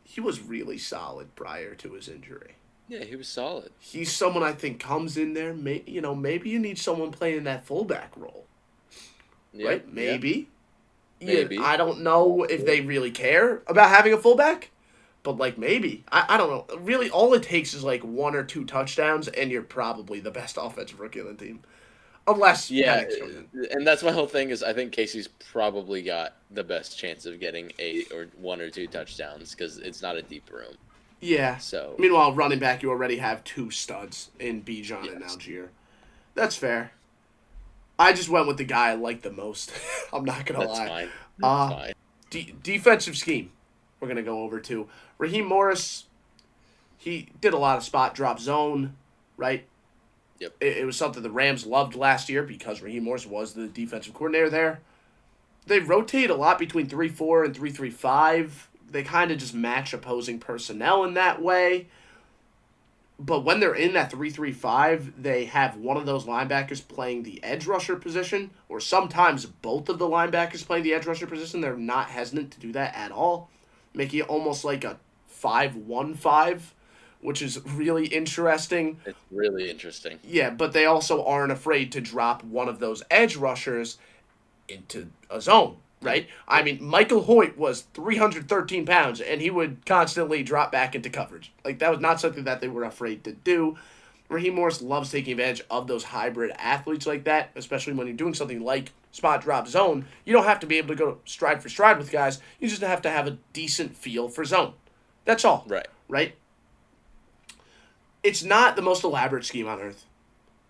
he was really solid prior to his injury. Yeah, he was solid. He's someone I think comes in there. Maybe you need someone playing that fullback role, Yeah, right? Maybe. Maybe. I don't know if they really care about having a fullback, but like maybe. I don't know. Really, all it takes is like 1 or 2 touchdowns, and you're probably the best offensive rookie on the team, unless Penix comes in. And that's my whole thing is I think Casey's probably got the best chance of getting 1 or 2 touchdowns because it's not a deep room. Yeah. So Meanwhile, running back, you already have 2 studs in Bijan and Algier. That's fair. I just went with the guy I like the most. I'm not gonna that's lie. fine. That's fine. Defensive scheme. We're gonna go over to Raheem Morris. He did a lot of spot drop zone, right? Yep. It was something the Rams loved last year because Raheem Morris was the defensive coordinator there. They rotate a lot between 3-4 and 3-3-5. They kind of just match opposing personnel in that way. But when they're in that 3-3-5, they have one of those linebackers playing the edge rusher position, or sometimes both of the linebackers playing the edge rusher position. They're not hesitant to do that at all, making it almost like a 5-1-5, which is really interesting. It's really interesting. Yeah, but they also aren't afraid to drop one of those edge rushers into a zone, right? I mean, Michael Hoyt was 313 pounds, and he would constantly drop back into coverage. Like, that was not something that they were afraid to do. Raheem Morris loves taking advantage of those hybrid athletes like that, especially when you're doing something like spot drop zone. You don't have to be able to go stride for stride with guys. You just have to have a decent feel for zone. That's all. Right? It's not the most elaborate scheme on earth,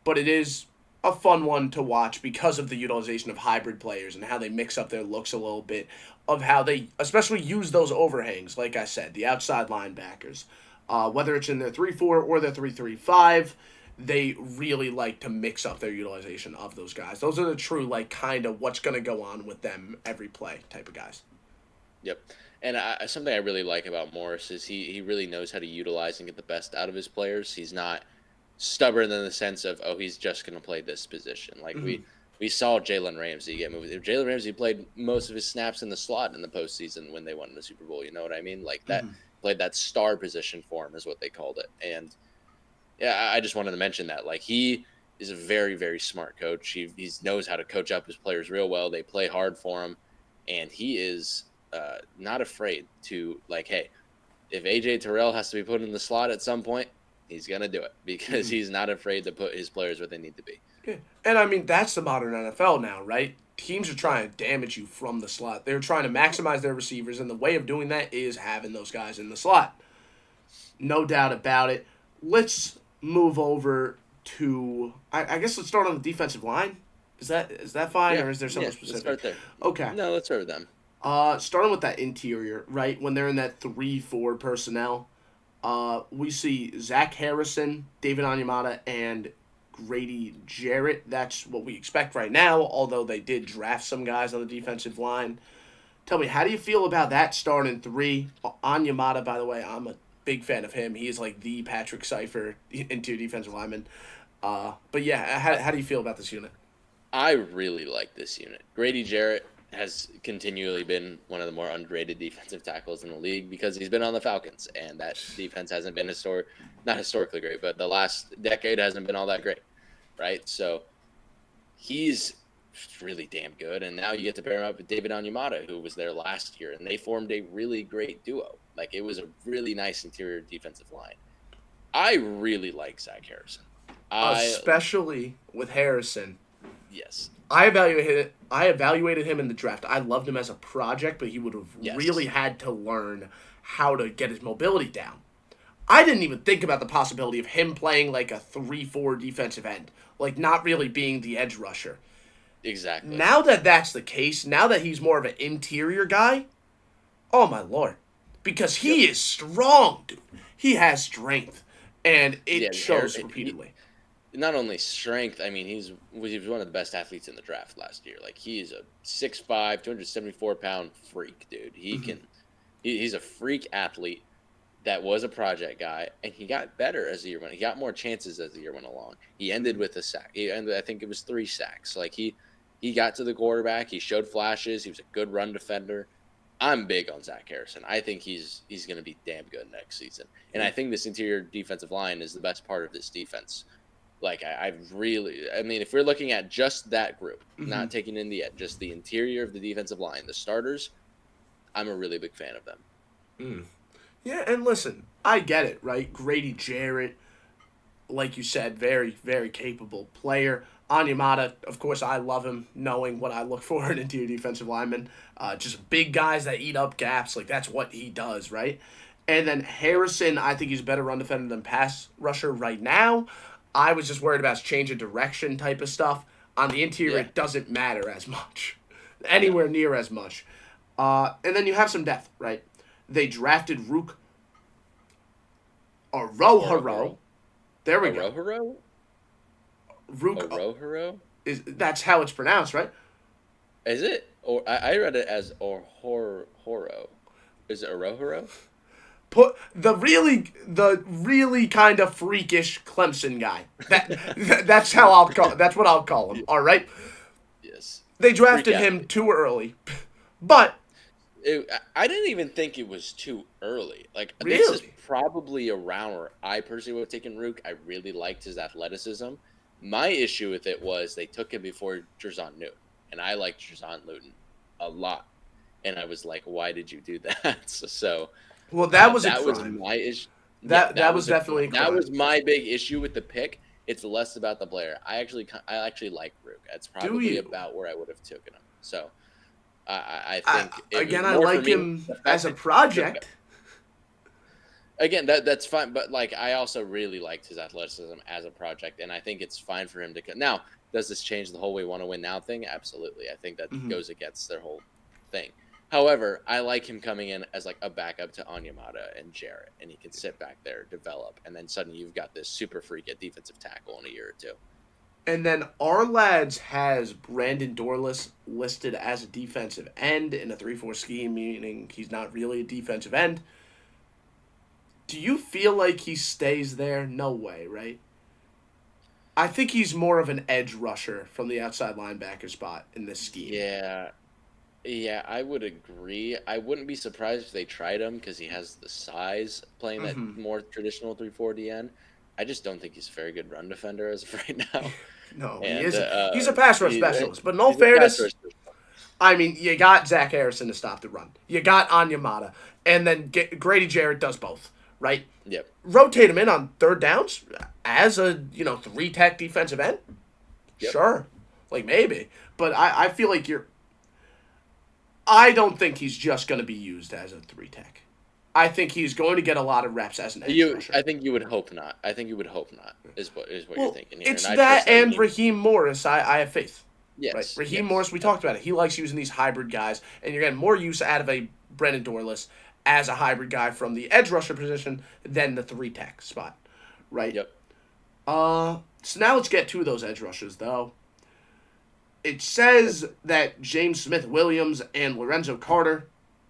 but it is a fun one to watch because of the utilization of hybrid players and how they mix up their looks a little bit, of how they especially use those overhangs, like I said, the outside linebackers. Whether it's in their 3-4 or their 3-3-5, they really like to mix up their utilization of those guys. Those are the true, like, kind of what's going to go on with them every play type of guys. Yep. And something I really like about Morris is he really knows how to utilize and get the best out of his players. He's not stubborn in the sense of, oh, he's just going to play this position. Like We saw Jalen Ramsey get moved. Jalen Ramsey played most of his snaps in the slot in the postseason when they won the Super Bowl. You know what I mean? Like that, Mhm. played that star position for him is what they called it. And yeah, I just wanted to mention that. Like he is a very, very smart coach. He knows how to coach up his players real well. They play hard for him, and he is not afraid to like, hey, if AJ Terrell has to be put in the slot at some point, he's gonna do it because Mhm. he's not afraid to put his players where they need to be. Yeah. And I mean, that's the modern NFL now, right? Teams are Yeah. trying to damage you from the slot. They're trying to maximize their receivers, and the way of doing that is having those guys in the slot. No doubt about it. Let's move over to. I guess let's start on the defensive line. Is that fine, Yeah, or is there yeah. something Let's specific? start there. Okay. No, let's start with them. Starting with that interior, right? When they're in that 3-4 personnel, we see Zach Harrison, David Onyemata, and Grady Jarrett. That's what we expect right now, although they did draft some guys on the defensive line. Tell me, how do you feel about that starting three? Onyemata, by the way, I'm a big fan of him. He is like the Patrick Sypher interior defensive lineman. But yeah, how do you feel about this unit? I really like this unit. Grady Jarrett has continually been one of the more underrated defensive tackles in the league because he's been on the Falcons, and that defense hasn't been not historically great, but the last decade hasn't been all that great, right? So he's really damn good, and now you get to pair him up with David Onyemata, who was there last year, and they formed a really great duo. Like it was a really nice interior defensive line. I really like Zach Harrison. I Especially with Harrison. yes, I evaluated him in the draft. I loved him as a project, but he would have really yes, had to learn how to get his mobility down. I didn't even think about the possibility of him playing like a 3-4 defensive end, like not really being the edge rusher. exactly. Now that that's the case, now that he's more of an interior guy, oh my lord. Because Yep. he is strong, dude. He has strength, and Yeah, it shows repeatedly. not only strength. I mean, he was one of the best athletes in the draft last year. Like he is a 6'5", 274 pound freak, dude. Hmm. He's a freak athlete that was a project guy, and he got better as the year went. He got more chances as the year went along. He ended with a sack. He ended, I think it was 3 sacks. Like he got to the quarterback. He showed flashes. He was a good run defender. I'm big on Zach Harrison. I think he's going to be damn good next season, and I Yeah. think this interior defensive line is the best part of this defense. Like I mean, if we're looking at just that group, Hmm. not taking in the just the interior of the defensive line, the starters, I'm a really big fan of them. Mm. Yeah, and listen, I get it, right? Grady Jarrett, like you said, very, very capable player. Anyamata, of course, I love him, knowing what I look for in interior defensive linemen. Just big guys that eat up gaps. Like, that's what he does, right? And then Yep. Harrison, I think he's a better run defender than pass rusher right now. I was just worried about his change of direction type of stuff. On the interior, Yeah. it doesn't matter as much, No. anywhere near as much. And then you have some depth, right? They drafted Rook Orohoro. Orohoro. There we go. Orohoro. Rook Orohoro. is that's how it's pronounced, right? Is it? Or I read it as Horo. Is it Orohoro? Put the really kind of freakish Clemson guy. That's how I'll call. That's what I'll call him. All right. Yes. They Freak drafted him athlete. too early, but I didn't even think it was too early. Like this is really, probably around where I personally would have taken Rook. I really liked his athleticism. My issue with it was they took him before Jerzon Newton, and I liked Jerzon Newton a lot. And I was like, why did you do that? well, that was a That was crime. my issue. Yeah, That was definitely a that crime. was my big issue with the pick. It's less about the player. I actually like Rook. That's Do probably you? about where I would have taken him. So I think it was Again, I more for like me him the as fact a that project. again that's fine, but like I also really liked his athleticism as a project, and I think it's fine for him to now. Does this change the whole "we want to win now" thing? Absolutely. I think that Mhm. goes against their whole thing. However, I like him coming in as like a backup to Onyemata and Jarrett, and he can sit back there, develop, and then suddenly you've got this super freak at defensive tackle in a year or two. And then our lads has Brandon Dorless listed as a defensive end in a 3-4 scheme, meaning he's not really a defensive end. Do you feel like he stays there? No way, right? I think he's more of an edge rusher from the outside linebacker spot in this scheme. Yeah, yeah, I would agree. I wouldn't be surprised if they tried him because he has the size playing that Hmm. more traditional 3-4 DN. I just don't think he's a very good run defender as of right now. No, he And isn't. He's a pass rush specialist. But in all he's a pass fairness, rusher. I mean, you got Zach Harrison to stop the run. You got Anyamata. And then Grady Jarrett does both, right? Yep. Rotate him in on third downs as a, 3-tech defensive end. Yep. Sure. Like, maybe. But I feel like I don't think he's just going to be used as a 3-tech. I think he's going to get a lot of reps as an edge rusher. I think you would hope not. I think you would hope not. Is what you're thinking here. It's and that and Raheem Morris. I have faith. Yes. Right? Raheem Morris, we talked about it. He likes using these hybrid guys, and you're getting more use out of a Brennan Dorless as a hybrid guy from the edge rusher position than the 3-tech spot, right? Yep. So now let's get to those edge rushers, though. It says that James Smith-Williams and Lorenzo Carter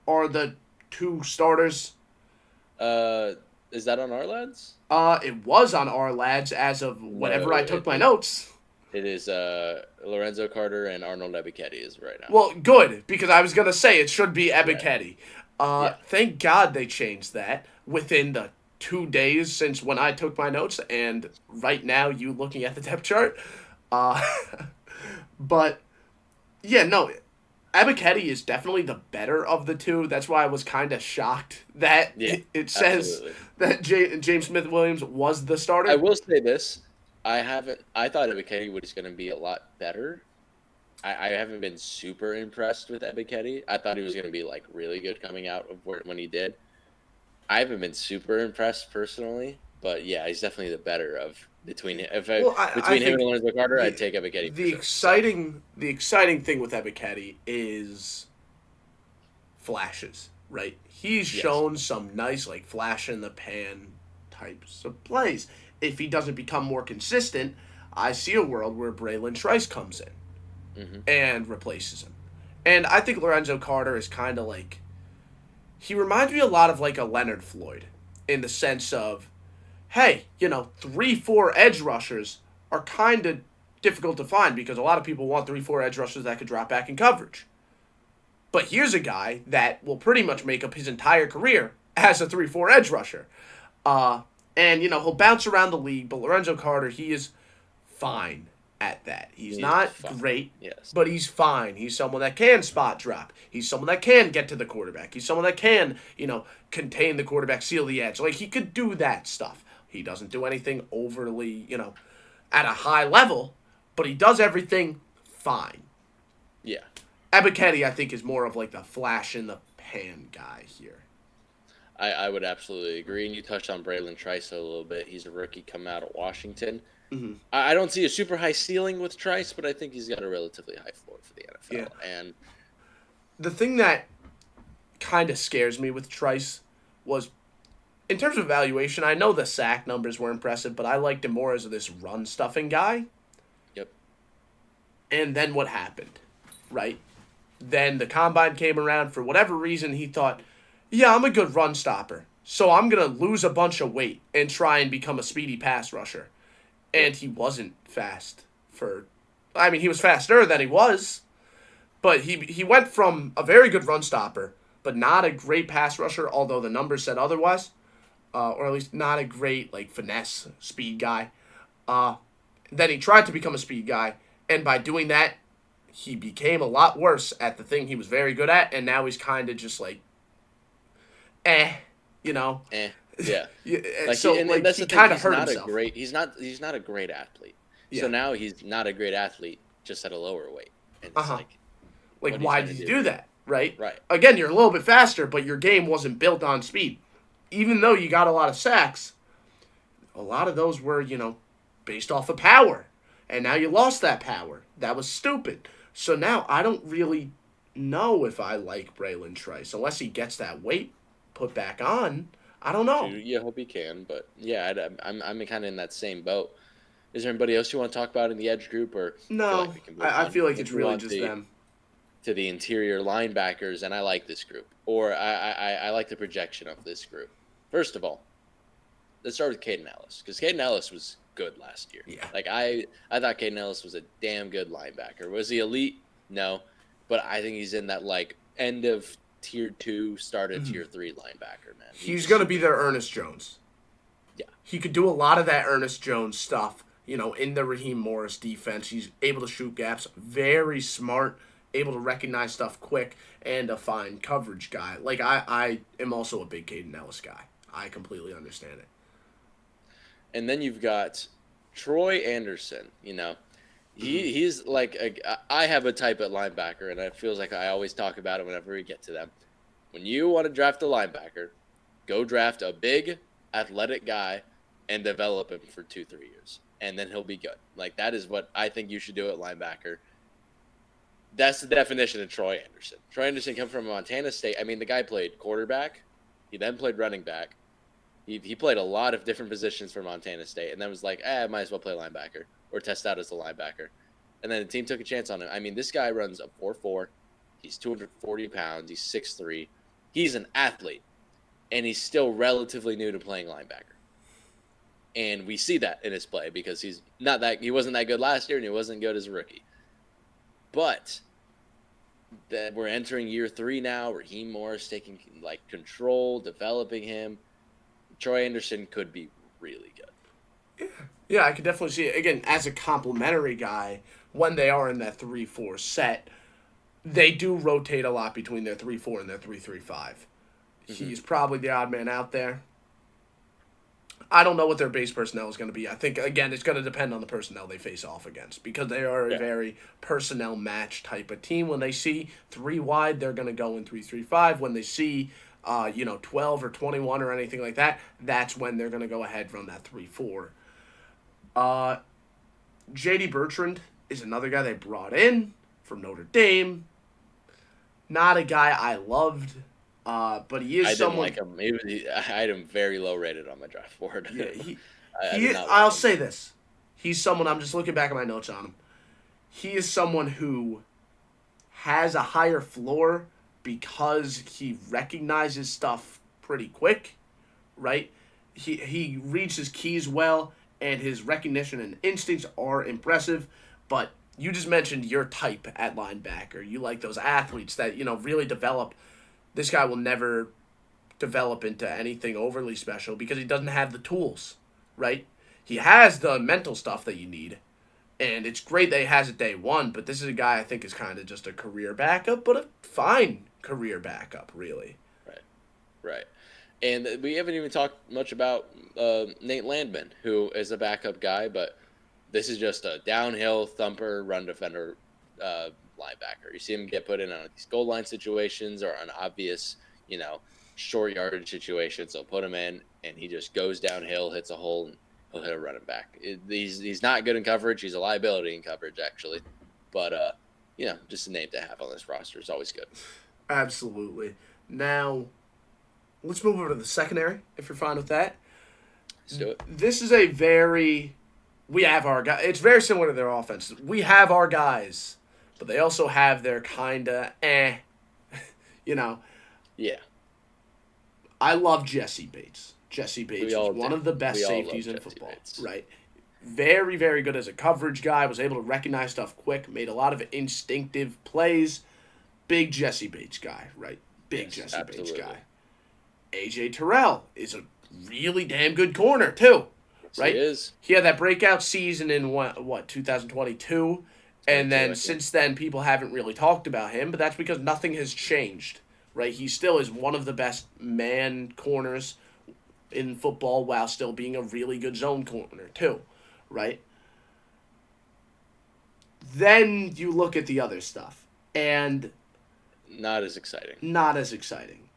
are the 2 starters. Is that on our lads? It was on our lads as of whenever I took my notes. It is Lorenzo Carter and Arnold Ebiketie is right now. Well, good, because I was going to say it should be Ebiketie. Yeah. Thank God they changed that within the 2 days since when I took my notes, and right now you looking at the depth chart. But, yeah, no, Ebiketie is definitely the better of the 2. That's why I was kind of shocked that it says that James Smith-Williams was the starter. I will say this. I thought Ebiketie was going to be a lot better. I haven't been super impressed with Ebiketie. I thought he was going to be like really good coming out of when he did. I haven't been super impressed personally, but yeah, he's definitely the better of between him. Between him and Lorenzo Carter, I'd take Ebiketie. The exciting thing with Ebiketie is flashes, right? He's shown some nice like flash in the pan types of plays. If he doesn't become more consistent, I see a world where Braylon Trice comes in and replaces him. And I think Lorenzo Carter is kind of like, he reminds me a lot of like a Leonard Floyd in the sense of, hey, 3-4 edge rushers are kind of difficult to find because a lot of people want 3-4 edge rushers that could drop back in coverage. But here's a guy that will pretty much make up his entire career as a 3-4 edge rusher. And, he'll bounce around the league, but Lorenzo Carter, he is fine at that. He's not great, but he's fine. He's someone that can spot drop. He's someone that can get to the quarterback. He's someone that can, contain the quarterback, seal the edge. Like, he could do that stuff. He doesn't do anything overly, at a high level, but he does everything fine. Yeah. Ebiketie, I think, is more of like the flash in the pan guy here. I would absolutely agree. And you touched on Braylon Trice a little bit. He's a rookie coming out of Washington. Mm-hmm. I don't see a super high ceiling with Trice, but I think he's got a relatively high floor for the NFL. Yeah. And the thing that kind of scares me with Trice was, in terms of evaluation, I know the sack numbers were impressive, but I liked him more as this run-stuffing guy. Yep. And then what happened, right? Then the combine came around. For whatever reason, he thought, yeah, I'm a good run stopper, so I'm going to lose a bunch of weight and try and become a speedy pass rusher. And he wasn't fast he was faster than he was, but he went from a very good run stopper, but not a great pass rusher, although the numbers said otherwise, or at least not a great finesse speed guy. Then he tried to become a speed guy, and by doing that, he became a lot worse at the thing he was very good at, and now he's kind of just Yeah. So he kind of hurt himself. He's not a great athlete. Yeah. So now he's not a great athlete, just at a lower weight. And it's why did you do that? Right? Right. Again, you're a little bit faster, but your game wasn't built on speed. Even though you got a lot of sacks, a lot of those were, based off of power. And now you lost that power. That was stupid. So now I don't really know if I like Braylon Trice. Unless he gets that weight put back on, I don't know. You hope he can. But, yeah, I'm kind of in that same boat. Is there anybody else you want to talk about in the edge group? Or No, I feel like it's really just them. To the interior linebackers, and I like this group. Or I like the projection of this group. First of all, let's start with Caden Ellis. Because Caden Ellis was good last year. Yeah. Like I thought Caden Ellis was a damn good linebacker. Was he elite? No, but I think he's in that like end of tier 2, start of tier 3 linebacker, man. He's going to be their Ernest Jones. Yeah. He could do a lot of that Ernest Jones stuff, in the Raheem Morris defense. He's able to shoot gaps, very smart, able to recognize stuff quick, and a fine coverage guy. Like, I am also a big Caden Ellis guy. I completely understand it. And then you've got Troy Anderson, He's like I have a type at linebacker, and it feels like I always talk about it whenever we get to them. When you want to draft a linebacker, go draft a big, athletic guy and develop him for 2-3 years, and then he'll be good. Like, that is what I think you should do at linebacker. That's the definition of Troy Anderson. Troy Anderson comes from Montana State. I mean, the guy played quarterback. He then played running back. He played a lot of different positions for Montana State, and then was like, I might as well play linebacker or test out as a linebacker. And then the team took a chance on him. I mean, this guy runs a 4.4. He's 240 pounds. He's 6'3". He's an athlete, and he's still relatively new to playing linebacker. And we see that in his play because he wasn't that good last year, and he wasn't good as a rookie. But that we're entering year 3 now. Raheem Morris taking control, developing him. Troy Anderson could be really good. Yeah, I could definitely see it. Again, as a complimentary guy, when they are in that 3-4 set, they do rotate a lot between their 3-4 and their 3-3-5. He's probably the odd man out there. I don't know what their base personnel is going to be. I think, again, it's going to depend on the personnel they face off against because they are a very personnel match type of team. When they see 3 wide, they're going to go in 3-3-5. When they see 12 or 21 or anything like that, that's when they're going to go ahead run that 3-4. J.D. Bertrand is another guy they brought in from Notre Dame. Not a guy I loved, but he is someone... I didn't like him. I had him very low rated on my draft board. Yeah, I'll say this. He's someone, I'm just looking back at my notes on him. He is someone who has a higher floor because he recognizes stuff pretty quick, right? He reads his keys well, and his recognition and instincts are impressive. But you just mentioned your type at linebacker. You like those athletes that, really develop. This guy will never develop into anything overly special because he doesn't have the tools, right? He has the mental stuff that you need, and it's great that he has it day one, but this is a guy I think is kind of just a career backup, but a fine career backup, really. Right. And we haven't even talked much about Nate Landman, who is a backup guy, but this is just a downhill thumper, run defender linebacker. You see him get put in on these goal line situations or on obvious, short yardage situations. They'll put him in, and he just goes downhill, hits a hole, and he'll hit a running back. He's not good in coverage. He's a liability in coverage, actually. But, just a name to have on this roster is always good. Absolutely. Now, let's move over to the secondary, if you're fine with that. Let's do it. This is we have our guys. It's very similar to their offense. We have our guys, but they also have their kind of Yeah. I love Jesse Bates. Jesse Bates is one of the best safeties in football. Bates. Right. Very, very good as a coverage guy. Was able to recognize stuff quick. Made a lot of instinctive plays. Big Jesse Bates guy, right? Jesse Bates guy. A.J. Terrell is a really damn good corner, too. Right? He is. He had that breakout season in, 2022? And then since then, people haven't really talked about him, but that's because nothing has changed, right? He still is one of the best man corners in football while still being a really good zone corner, too, right? Then you look at the other stuff, and... Not as exciting.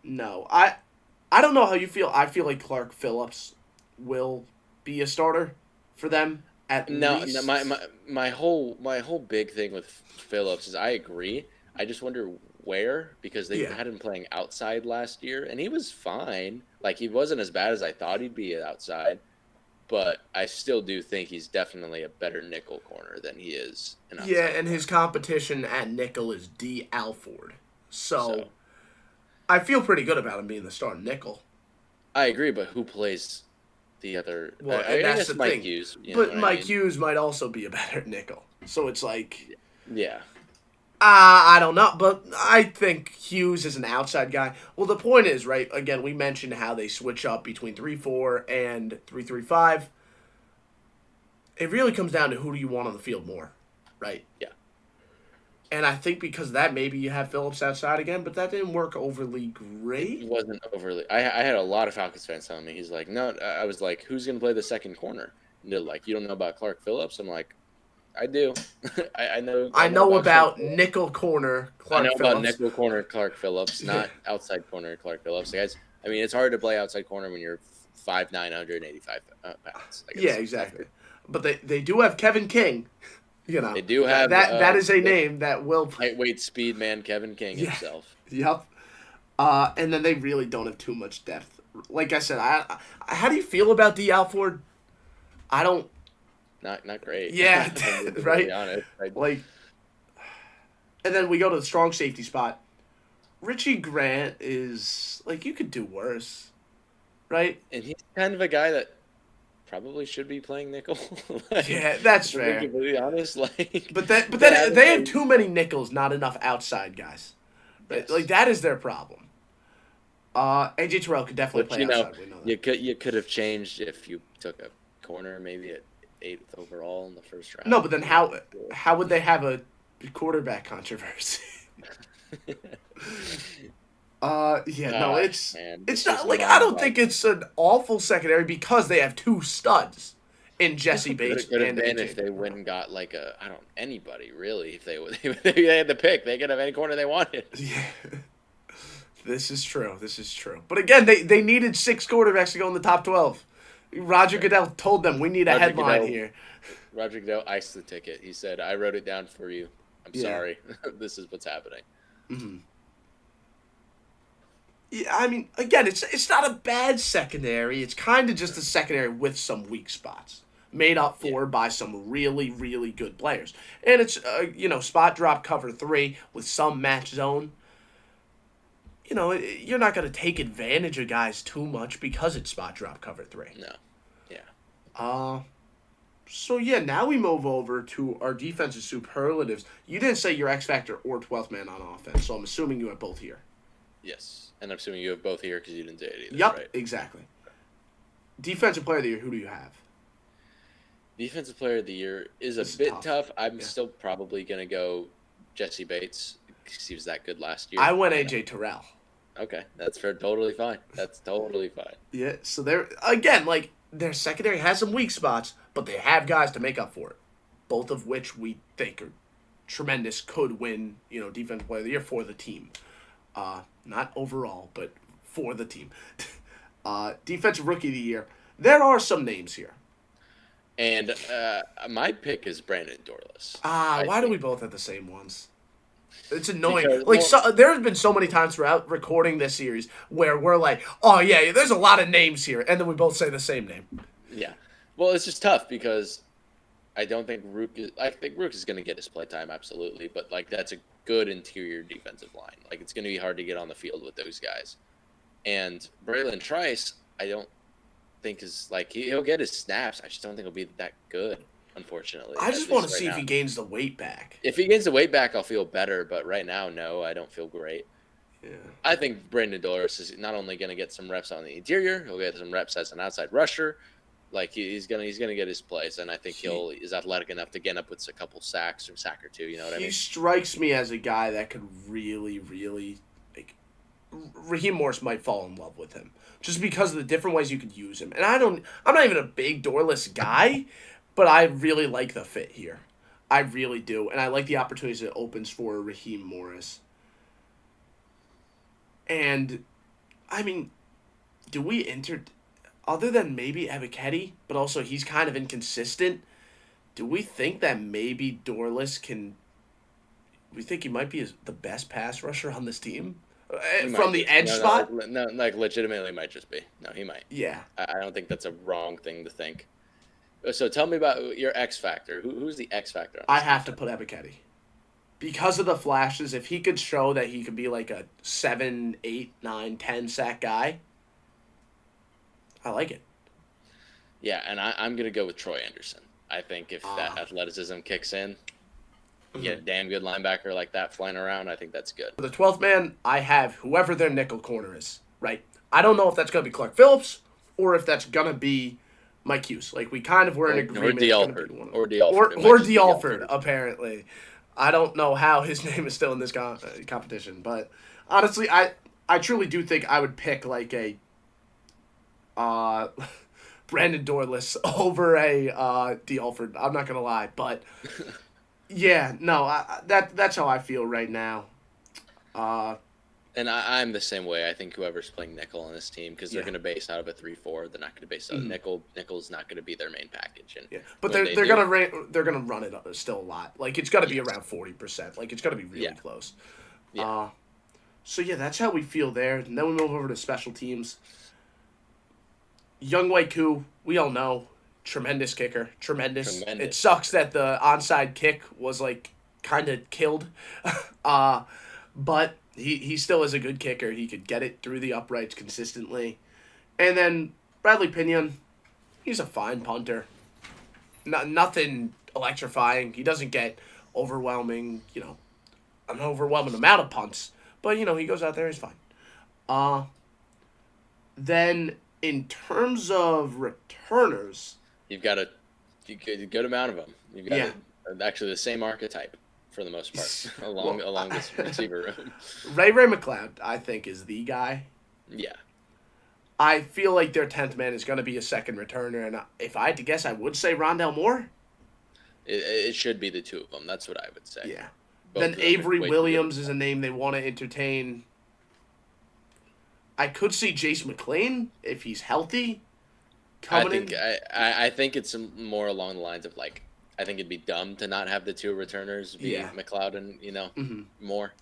No. I don't know how you feel. I feel like Clark Phillips will be a starter for them at least. No, my whole big thing with Phillips is I agree. I just wonder where, because they had him playing outside last year, and he was fine. Like, he wasn't as bad as I thought he'd be outside, but I still do think he's definitely a better nickel corner than he is an outside. Yeah, and his competition at nickel is D. Alford. So I feel pretty good about him being the starting nickel. I agree, but who plays the other. Well, I and that's guess the Mike thing. Hughes. You know But what I Mike mean? Hughes might also be a better nickel. So it's like, Yeah. I don't know. But I think Hughes is an outside guy. Well, the point is, right, again, we mentioned how they switch up between 3-4 and 3-3-5. It really comes down to who do you want on the field more, right? Yeah. And I think because of that, maybe you have Phillips outside again, but that didn't work overly It great. wasn't overly. I had a lot of Falcons fans telling me he's like, no. I was like, who's gonna play the second corner? And they're like, you don't know about Clark Phillips? I'm like, I do. I know. I I know know about Clark about Phillips. nickel corner I know Clark about Phillips. nickel corner Clark Phillips, Yeah, not outside corner Clark Phillips. Guys, I mean, it's hard to play outside corner when you're 5'9", 185 pounds. Like yeah, it's tough. exactly. But they do have Kevin King. You know They do that have that is a name that will. lightweight speed man Kevin King Yeah. himself. Yep. And then they really don't have too much depth. Like I said, how do you feel about D. Alford? I don't. Not great. Yeah, If I'm being right. really honest. Like, and then we go to the strong safety spot. Richie Grant is like you could do worse, right? And he's kind of a guy that probably should be playing nickel. Like, Yeah, that's if I'm being fair. completely honest, like, But they then haven't they have played. too many nickels, not enough outside guys. Right? Like Yes, that is their problem. AJ Terrell could definitely which play outside. We know that. you could have changed if you took a corner maybe at 8th overall in the first No, round. but then how would they have a quarterback controversy? Yeah, no, Man, it's this is not like I don't mind-boggling. think it's an awful secondary because they have two studs in Jesse Could Bates have, could have and been AJ if they Terrell. went and got like I don't anybody really if they had the pick they could have any corner they wanted. Yeah. This is true. This is true. But again, they needed 6 quarterbacks to go in the top 12. Roger Sure. Goodell told them we need a Roger headline Goodell here. Roger Goodell iced the ticket. He said, "I wrote it down for you. I'm Yeah. sorry. This is what's happening." Hmm. Yeah, I mean, again, it's not a bad secondary. It's kind of just a secondary with some weak spots made up Yeah. for by some really, really good players. And it's, spot drop cover 3 with some match zone. You're not going to take advantage of guys too much because it's spot drop cover 3. No. Yeah. Uh, so yeah, now we move over to our defensive superlatives. You didn't say your X Factor or 12th man on offense, so I'm assuming you have both here. Yes. And I'm assuming you have both here because you didn't say it either, Yep, right? exactly. Defensive player of the year, who do you have? Defensive player of the year is This is a bit tough. tough. I'm Yeah. still probably gonna go Jesse Bates because he was that good last year. I went You know? AJ Terrell. Okay, that's fair. Totally fine. That's totally fine. Yeah, so they're again like their secondary has some weak spots, but they have guys to make up for it. Both of which we think are tremendous, could win, defensive player of the year for the team. Not overall, but for the team. Defensive rookie of the year. There are some names here. And my pick is Brandon Dorless. Why do we both have the same ones? It's annoying. Because, there has been so many times throughout recording this series where we're like, oh, yeah, there's a lot of names here. And then we both say the same name. Yeah. Well, it's just tough because I don't think Rook is. I think Rook is going to get his play time, absolutely. But, that's a good interior defensive line. It's going to be hard to get on the field with those guys. And Braylon Trice, I don't think is, he'll get his snaps. I just don't think he'll be that good, unfortunately. I just at want to least see right if now. he gains the weight back. If he gains the weight back, I'll feel better. But right now, no, I don't feel great. Yeah. I think Brandon Dorless is not only going to get some reps on the interior, he'll get some reps as an outside rusher. He's gonna get his place, and I think he's athletic enough to get up with a couple sacks or sack or two. You know what I mean? He strikes me as a guy that could really, really Raheem Morris might fall in love with him just because of the different ways you could use him. And I'm not even a big Dorless guy, but I really like the fit here. I really do, and I like the opportunities it opens for Raheem Morris. And, I mean, do we other than maybe Ebiketie, but also he's kind of inconsistent, do we think that maybe Dorless we think he might be the best pass rusher on this team? From the edge spot? No, legitimately might just be. No, he might. Yeah. I don't think that's a wrong thing to think. So tell me about your X factor. Who's the X factor? I have to put Ebiketie. Because of the flashes, if he could show that he could be like a 7, 8, 9, 10 sack guy, I like it. Yeah, and I'm going to go with Troy Anderson. I think if that Ah. athleticism kicks in, you get a Mhm. damn good linebacker like that flying around. I think that's good. For the 12th man, I have whoever their nickel corner is, right? I don't know if that's going to be Clark Phillips or if that's going to be Mike Hughes. Like, we kind of were in Or agreement D. it's going to be Alford. one of them. Or D. Alford. It might Or just D. be D. Alford, Alford. apparently. I don't know how his name is still in this competition, but honestly, I truly do think I would pick, like, a uh, Brandon Dorless over a D. Alford. I'm not going to lie, but yeah, no, that's how I feel right now. Uh, And I'm the same way. I think whoever's playing nickel on this team, because they're yeah. going to base out of a 3-4, they're not going to base out of Mhm. nickel. Nickel's not going to be their main package. And Yeah, but when they're they they're do, they're gonna run it still a lot. Like it's got to be yes, around 40%. Like it's got to be really yeah, close. yeah, Uh, so yeah, that's how we feel there. And then we move over to special teams. Young Wei Koo, we all know, tremendous kicker, tremendous. It tremendous sucks kicker. that the onside kick was like kind of killed, uh, but he still is a good kicker. He could get it through the uprights consistently. And then Bradley Pinion, he's a fine punter. Nothing electrifying. He doesn't get overwhelming, an overwhelming amount of punts. But he goes out there, he's fine. Uh then in terms of returners, You've got a good amount of them. You've got yeah. actually the same archetype for the most part along well, along this receiver room. Ray McLeod, I think, is the guy. Yeah, I feel like their 10th man is going to be a second returner, and if I had to guess, I would say Rondell Moore. it should be the two of them. That's what I would say. Yeah. Both Then of them are Avery way too good. Williams is a name they want to entertain. I could see Jace McClain if he's healthy I coming think in. I think it's more along the lines of like I think it'd be dumb to not have the two returners be Yeah. McLeod and Hmm. more.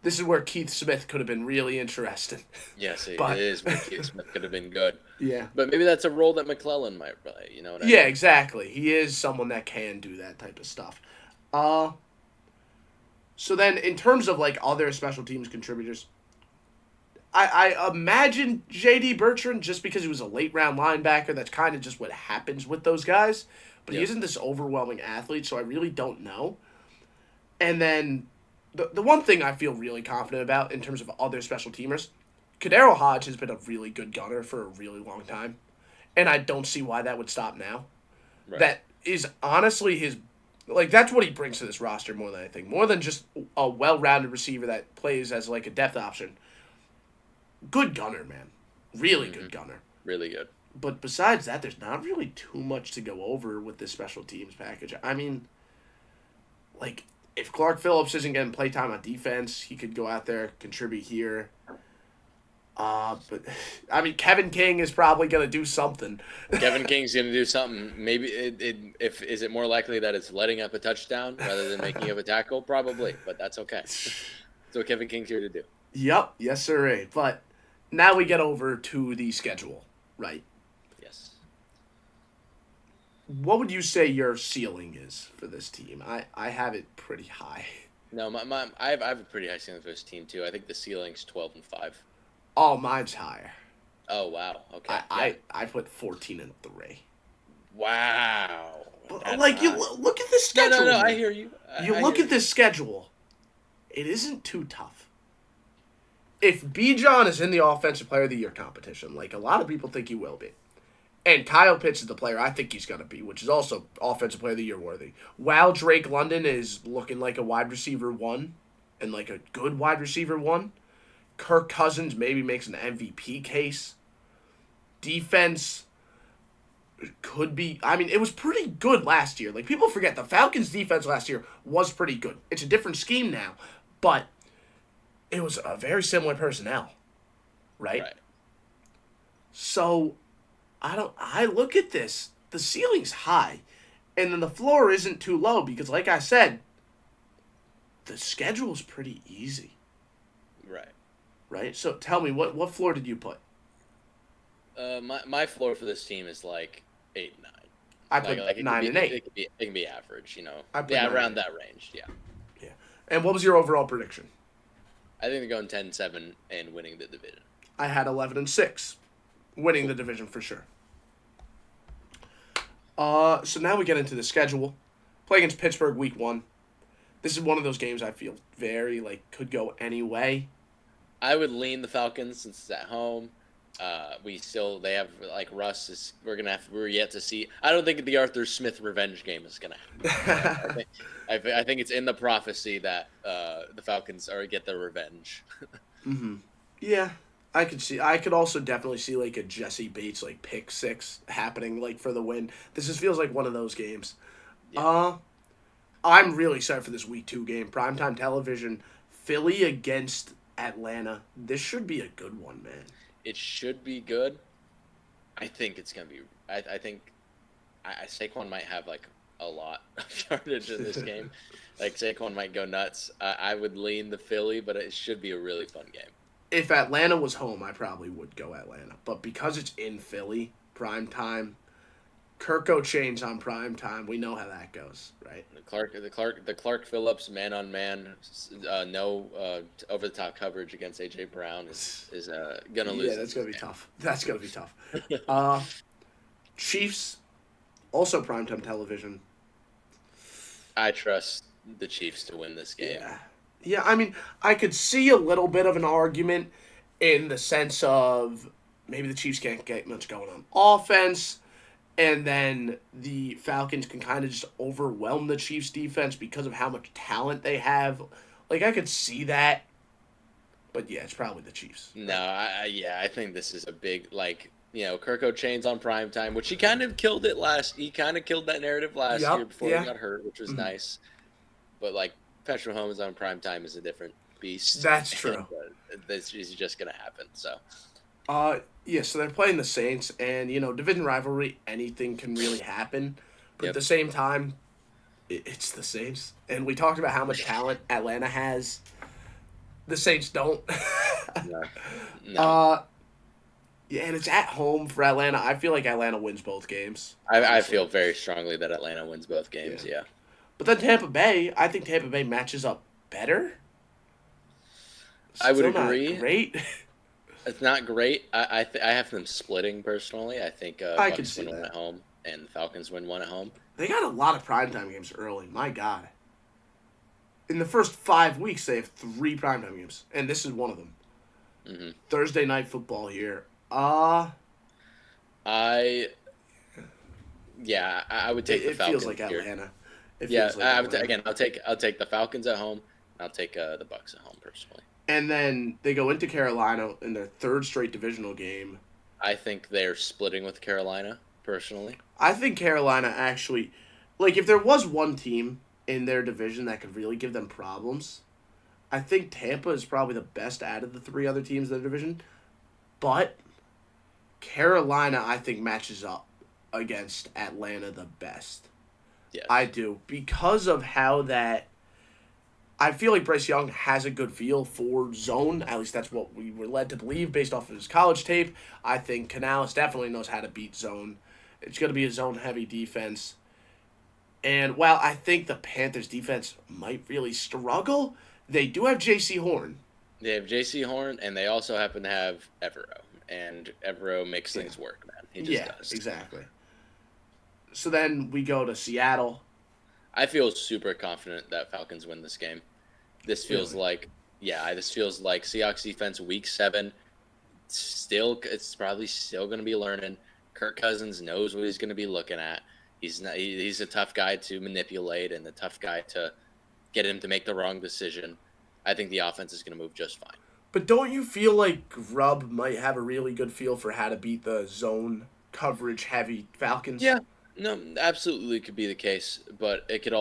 This is where Keith Smith could have been really interesting. Yes, it But is where Keith Smith could have been good, yeah. but maybe that's a role that McClellan might play. You know what I Yeah, mean? exactly. He is someone that can do that type of stuff. Uh so then in terms of like other special teams contributors, I imagine JD Bertrand just because he was a late round linebacker, that's kind of just what happens with those guys. But he Yep. isn't this overwhelming athlete, so I really don't know. And then the one thing I feel really confident about in terms of other special teamers, Kadero Hodge has been a really good gunner for a really long time. And I don't see why that would stop now. Right. That is honestly his, like, that's what he brings to this roster more than anything. More than just a well rounded receiver that plays as like a depth option. Good gunner, man. Really Hmm. good gunner. Really good. But besides that, there's not really too much to go over with this special teams package. I mean, like, if Clark Phillips isn't getting playtime on defense, he could go out there, contribute here. But I mean, Kevin King is probably gonna do something. Kevin King's going to do something. Maybe if is it more likely that it's letting up a touchdown rather than making up a tackle? Probably, but that's okay. That's what Kevin King's here to do. Yep, yes, sir. But now we get over to the schedule, right? Yes. What would you say your ceiling is for this team? I have it pretty high. No, I have a pretty high ceiling for this team too. I think the ceiling's 12-5. Oh, mine's higher. Oh wow. Okay. I Yeah. I, I put 14-3. Wow. That's Like you high. look at this No, schedule. no, no. I Man. hear you. You I look hear at this schedule. It isn't too tough. If Bijan is in the Offensive Player of the Year competition, like a lot of people think he will be, and Kyle Pitts is the player I think he's going to be, which is also Offensive Player of the Year worthy, while Drake London is looking like a wide receiver one, and like a good wide receiver one, Kirk Cousins maybe makes an MVP case. Defense could be. I mean, it was pretty good last year. Like, people forget the Falcons' defense last year was pretty good. It's a different scheme now, but it was a very similar personnel, you. right? Right. So, I look at this. The ceiling's high, and then the floor isn't too low because, like I said, the schedule's pretty easy, Right. right? So, tell me, what floor did you put? My floor for this team is like 8-9. I put Like it can 9 be and 8. it can be average. I put Yeah, 9 and around 8. that range. Yeah. Yeah. And what was your overall prediction? I think they're going 10-7 and winning the division. I had 11-6, winning Cool. the division for sure. So now we get into the schedule. Play against Pittsburgh week 1. This is one of those games I feel very could go any way. I would lean the Falcons since it's at home. They have Russ is we're yet to see. I don't think the Arthur Smith revenge game is gonna happen. I think it's in the prophecy that the Falcons get their revenge. Yeah, I could see. I could also definitely see a Jesse Bates pick six happening for the win. This just feels like one of those games. Yeah. I'm really excited for this week 2 game, primetime television, Philly against Atlanta. This should be a good one, man. It should be good. I think it's gonna be. I think Saquon might have a lot of yardage in this game. Saquon might go nuts. I would lean the Philly, but it should be a really fun game. If Atlanta was home, I probably would go Atlanta. But because it's in Philly, prime time, Kirko chains on prime time. We know how that goes, right? The Clark Phillips man on man, no over the top coverage against AJ Brown is gonna lose. Yeah, that's gonna be tough. That's gonna be tough. Chiefs, also primetime television. I trust the Chiefs to win this game. Yeah. I mean, I could see a little bit of an argument in the sense of maybe the Chiefs can't get much going on offense. And then the Falcons can kind of just overwhelm the Chiefs' defense because of how much talent they have. I could see that. But, yeah, it's probably the Chiefs. No, I think this is a big, Kirko chains on primetime, which he kind of killed it He kind of killed that narrative last year before he got hurt, which was nice. But, Patrick Mahomes on primetime is a different beast. That's true. This is just going to happen, so. So they're playing the Saints, and, division rivalry, anything can really happen. But at the same time, it's the Saints. And we talked about how much talent Atlanta has. The Saints don't. No. Yeah, and it's at home for Atlanta. I feel like Atlanta wins both games. I feel very strongly that Atlanta wins both games, yeah. But then Tampa Bay, I think Tampa Bay matches up better. I would agree. Not great. It's not great. I have them splitting personally. I think Bucks win one at home and the Falcons win one at home. They got a lot of primetime games early. My God. In the first 5 weeks, they have 3 primetime games, and this is one of them. Mm-hmm. Thursday night football here. I would take the Falcons. It feels like Atlanta. I'll take the Falcons at home. I'll take the Bucks at home personally. And then they go into Carolina in their 3rd straight divisional game. I think they're splitting with Carolina, personally. I think Carolina actually, if there was one team in their division that could really give them problems, I think Tampa is probably the best out of the 3 other teams in the division. But Carolina, I think, matches up against Atlanta the best. Yes. I do. Because of how that... I feel like Bryce Young has a good feel for zone. At least that's what we were led to believe based off of his college tape. I think Canales definitely knows how to beat zone. It's going to be a zone-heavy defense. And while I think the Panthers' defense might really struggle, they do have J.C. Horn. They have J.C. Horn, and they also happen to have Evero. And Evero makes things work, man. He just does. Exactly. So then we go to Seattle. I feel super confident that Falcons win this game. This feels like Seahawks defense week 7. It's probably still going to be learning. Kirk Cousins knows what he's going to be looking at. He's a tough guy to manipulate and a tough guy to get him to make the wrong decision. I think the offense is going to move just fine. But don't you feel like Grubb might have a really good feel for how to beat the zone coverage heavy Falcons? Yeah. No, absolutely could be the case, but this could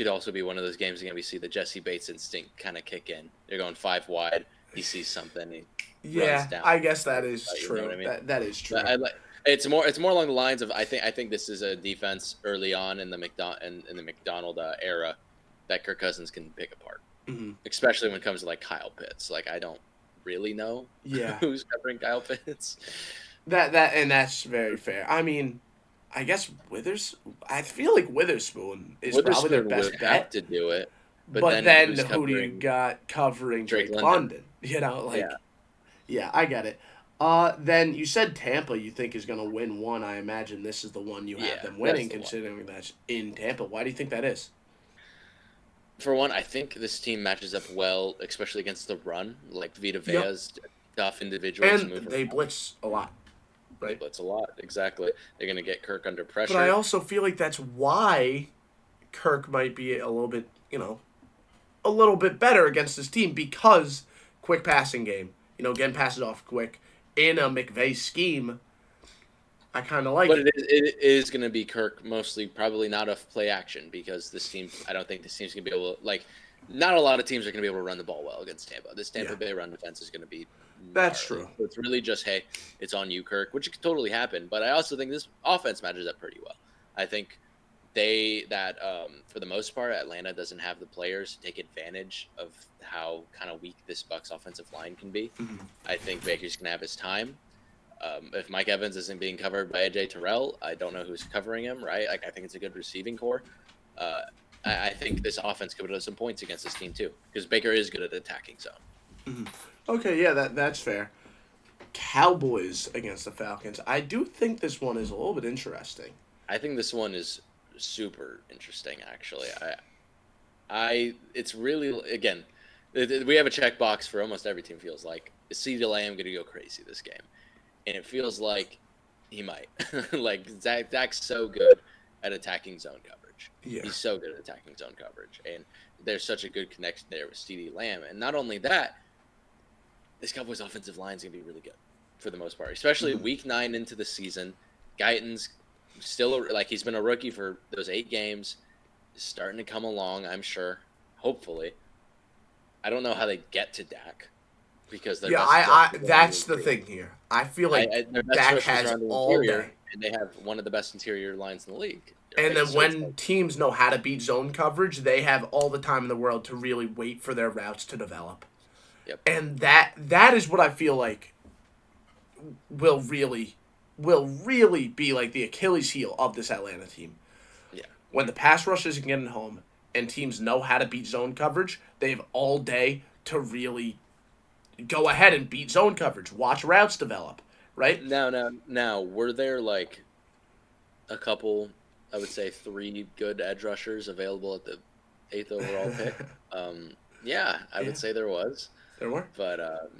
also be one of those games again we see the Jesse Bates instinct kind of kick in. They're going 5 wide. He sees something. He runs down. I guess that is true. You know what I mean? That is true. It's more along the lines of I think this is a defense early on in the McDonald era that Kirk Cousins can pick apart, especially when it comes to Kyle Pitts. I don't really know who's covering Kyle Pitts. That's very fair. I mean, I guess I feel like Witherspoon is probably their best bet. Have to do it, but then who do you got covering Drake London? Yeah, I get it. Then you said Tampa you think is going to win one. I imagine this is the one you have Yeah, them that's winning, the one. considering that's in Tampa. Why do you think that is? For one, I think this team matches up well, especially against the run. Like Vita Yep. Vea's a tough individual to And move they around. blitz a lot, They right? blitz a lot. Exactly. They're going to get Kirk under But I pressure. also feel like that's why Kirk might be a little bit, a little bit better against this team because quick passing game, getting passes off quick in a McVay scheme. I kind of like But it. it is going to be Kirk mostly, probably not of play action because this team, I don't think this team's going to be able to, like, not a lot of teams are going to be able to run the ball well against Tampa. This Tampa Yeah, Bay run defense is going to be that's gnarly. true. So it's really just, hey, it's on you, Kirk, which could totally happen. But I also think this offense matches up pretty well. I think for the most part, Atlanta doesn't have the players to take advantage of how kind of weak this Bucks offensive line can be. Mhm. I think Baker's going to have his time. If Mike Evans isn't being covered by AJ Terrell, I don't know who's covering him, right? Like, I think it's a good receiving core. I think this offense could put up some points against this team, too, because Baker is good at attacking zone. Mhm. Okay, yeah, that's fair. Cowboys against the Falcons. I do think this one is a little bit interesting. I think this one is super interesting, actually. It's really, again, we have a checkbox for almost every team, feels like. Is CeeDee Lamb going to go crazy this game? And it feels like he might. Like, Dak's so good at attacking zone coverage. Yeah. He's so good at attacking zone coverage. And there's such a good connection there with CeeDee Lamb. And not only that, this Cowboys offensive line is going to be really good for the most part, especially week 9 into the season. Guyton's still, he's been a rookie for those 8 games. Starting to come along, I'm sure. Hopefully. I don't know how they get to Dak. Because That's the thing here. I feel like their best Dak rushers has are on the all interior, day. and they have one of the best interior lines in the league. And Right? then So when teams know how to beat zone coverage, they have all the time in the world to really wait for their routes to develop. Yep. And that is what I feel like will really be like the Achilles heel of this Atlanta team. Yeah. When the pass rush isn't getting home and teams know how to beat zone coverage, they have all day to really go ahead and beat zone coverage. Watch routes develop, right? Now, were there like a couple, I would say 3 good edge rushers available at the 8th overall pick? Yeah, I would say there was. There were, but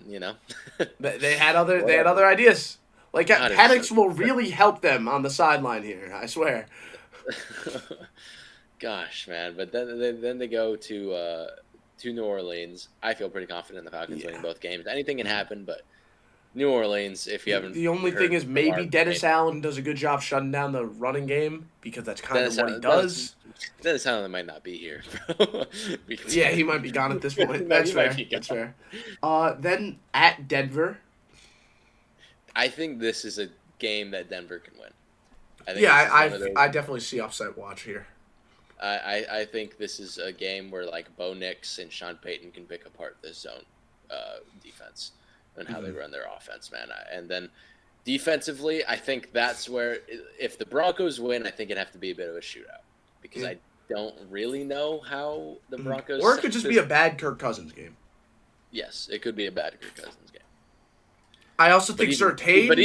they had other ideas. Like Penix will really help them on the sideline here. I swear. Gosh, man! But then they go to New Orleans. I feel pretty confident in the Falcons winning both games. Anything can happen, but New Orleans, if you haven't. The only thing is maybe Dennis Allen does a good job shutting down the running game because that's kind of what he does. Dennis Allen might not be here. Yeah, he might be gone at this point. That's fair. That's fair. Then at Denver. I think this is a game that Denver can win. I definitely see upset watch here. I think this is a game where like Bo Nix and Sean Payton can pick apart this zone defense and how they run their offense, man. And then defensively, I think that's where if the Broncos win, I think it'd have to be a bit of a shootout because I don't really know how the Broncos. Or it could just be a bad Kirk Cousins game. Yes, it could be a bad Kirk Cousins game. I also think Surtain. But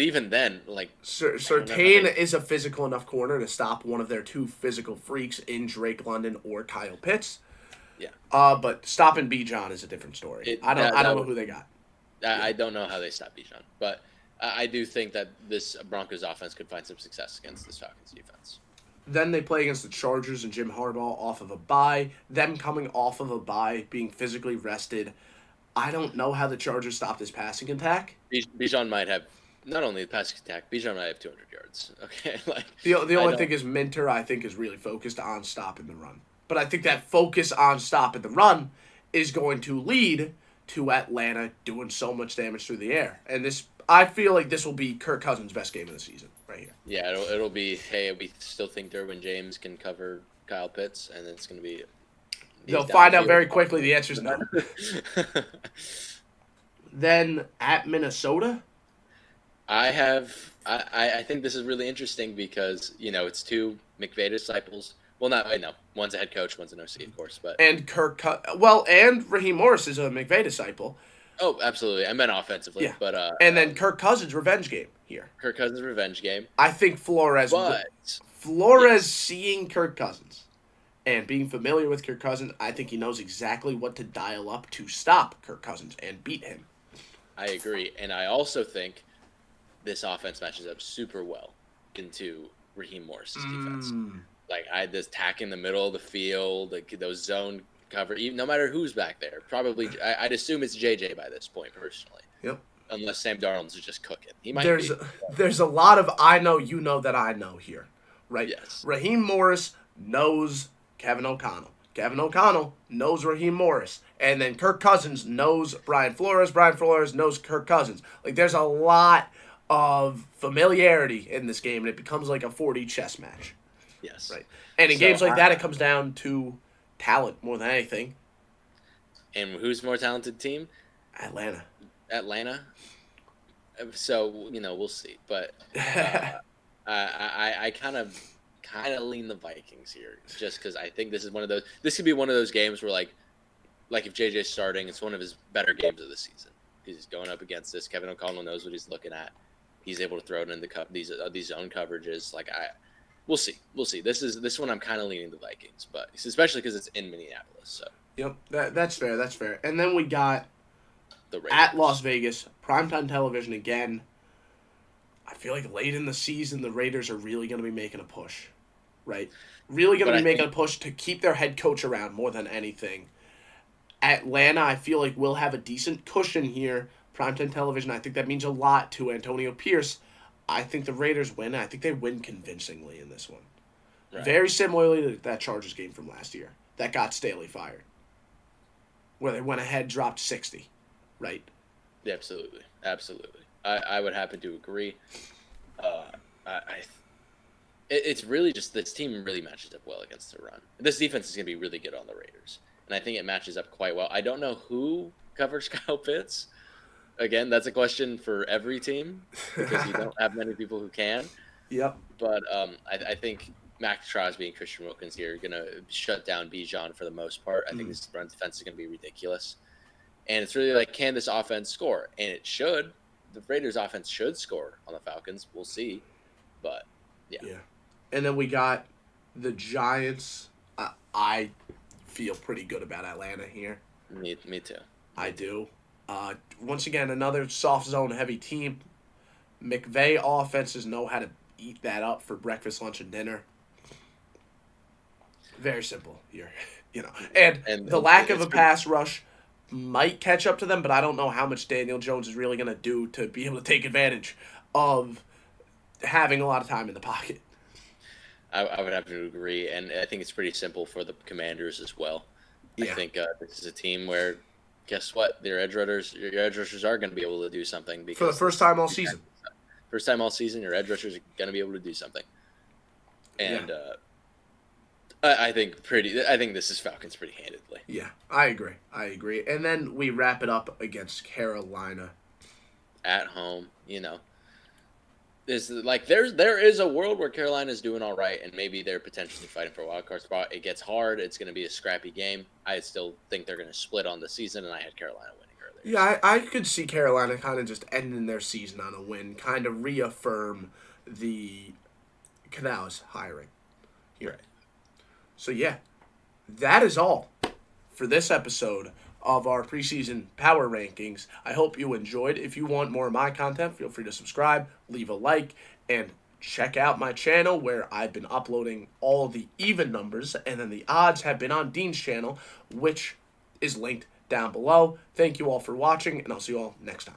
even then, like Surtain is a physical enough corner to stop one of their 2 physical freaks in Drake London or Kyle Pitts. Yeah. But stopping Bijan is a different story. I don't know who they got. I don't know how they stop Bijan, but I do think that this Broncos offense could find some success against this Falcons defense. Then they play against the Chargers and Jim Harbaugh off of a bye. Them coming off of a bye, being physically rested. I don't know how the Chargers stop this passing attack. Bijan might have not only the passing attack. Bijan might have 200 yards. Okay, the only thing is Minter. I think is really focused on stopping the run. But I think that focus on stopping the run is going to lead to Atlanta doing so much damage through the air. And I feel like this will be Kirk Cousins' best game of the season right here. Yeah, it'll be. Hey, we still think Derwin James can cover Kyle Pitts, and it's going to be. They'll find out very quickly. The answer's no. Then at Minnesota, I think this is really interesting because it's 2 McVay disciples. Well, no. One's a head coach, one's an OC, of course. But and and Raheem Morris is a McVay disciple. Oh, absolutely. I meant offensively, Yeah. but And then Kirk Cousins' revenge game here. Kirk Cousins' revenge game. I think Flores Yes, seeing Kirk Cousins and being familiar with Kirk Cousins, I think he knows exactly what to dial up to stop Kirk Cousins and beat him. I agree, and I also think this offense matches up super well into Raheem Morris's defense. Like this tack in the middle of the field, like those zone cover, even no matter who's back there. Probably, I'd assume it's JJ by this point, personally. Yep. Unless Sam Darnold's just cooking, he might There's be. there's a lot of I know you know that I know here, right? Yes. Raheem Morris knows Kevin O'Connell. Kevin O'Connell knows Raheem Morris. And then Kirk Cousins knows Brian Flores. Brian Flores knows Kirk Cousins. Like, there's a lot of familiarity in this game, and it becomes like a 4D chess match. Yes. Right. And in games like that, it comes down to talent more than anything. And who's more talented team? Atlanta. So, we'll see. But I kind of lean the Vikings here, just because I think this could be one of those games where like if JJ's starting, it's one of his better games of the season. He's going up against this. Kevin O'Connell knows what he's looking at. He's able to throw it in these zone coverages. We'll see. This one I'm kind of leaning the Vikings, but especially because it's in Minneapolis. So yep, that's fair. That's fair. And then we got the Raiders at Las Vegas, primetime television again. I feel like late in the season, the Raiders are really going to be making a push, right? Really going to be making a push to keep their head coach around more than anything. Atlanta, I feel like, will have a decent cushion here. Primetime television, I think that means a lot to Antonio Pierce. I think the Raiders win. I think they win convincingly in this one. Right. Very similarly to that Chargers game from last year that got Staley fired, where they went ahead, dropped 60, right? Yeah, absolutely. I would happen to agree. It's really just this team really matches up well against the run. This defense is going to be really good on the Raiders, and I think it matches up quite well. I don't know who covers Kyle Pitts. Again, that's a question for every team because you don't have many people who can. Yep. But I think Max Crosby and Christian Wilkins here are going to shut down Bijan for the most part. I think this run defense is going to be ridiculous. And it's really like, can this offense score? And it should. The Raiders' offense should score on the Falcons. We'll see. But, yeah. And then we got the Giants. I feel pretty good about Atlanta here. Me too. I do. Once again, another soft zone heavy team. McVay offenses know how to eat that up for breakfast, lunch, and dinner. Very simple here, And the lack of a pass rush might catch up to them, but I don't know how much Daniel Jones is really going to do to be able to take advantage of having a lot of time in the pocket. I would have to agree, and I think it's pretty simple for the Commanders as well. Yeah. I think this is a team where, guess what? Your edge rushers are going to be able to do something. Because for the first time all season. First time all season, your edge rushers are going to be able to do something. And I think this is Falcons pretty handedly. Yeah, I agree. And then we wrap it up against Carolina. At home, there is a world where Carolina's doing all right, and maybe they're potentially fighting for a wild card spot. It gets hard. It's going to be a scrappy game. I still think they're going to split on the season, and I had Carolina winning earlier. Yeah, I could see Carolina kind of just ending their season on a win, kind of reaffirm the Canals hiring here. Right. So, yeah, that is all for this episode of our preseason power rankings. I hope you enjoyed. If you want more of my content, feel free to subscribe, leave a like, and check out my channel where I've been uploading all the even numbers, and then the odds have been on Dean's channel, which is linked down below. Thank you all for watching, and I'll see you all next time.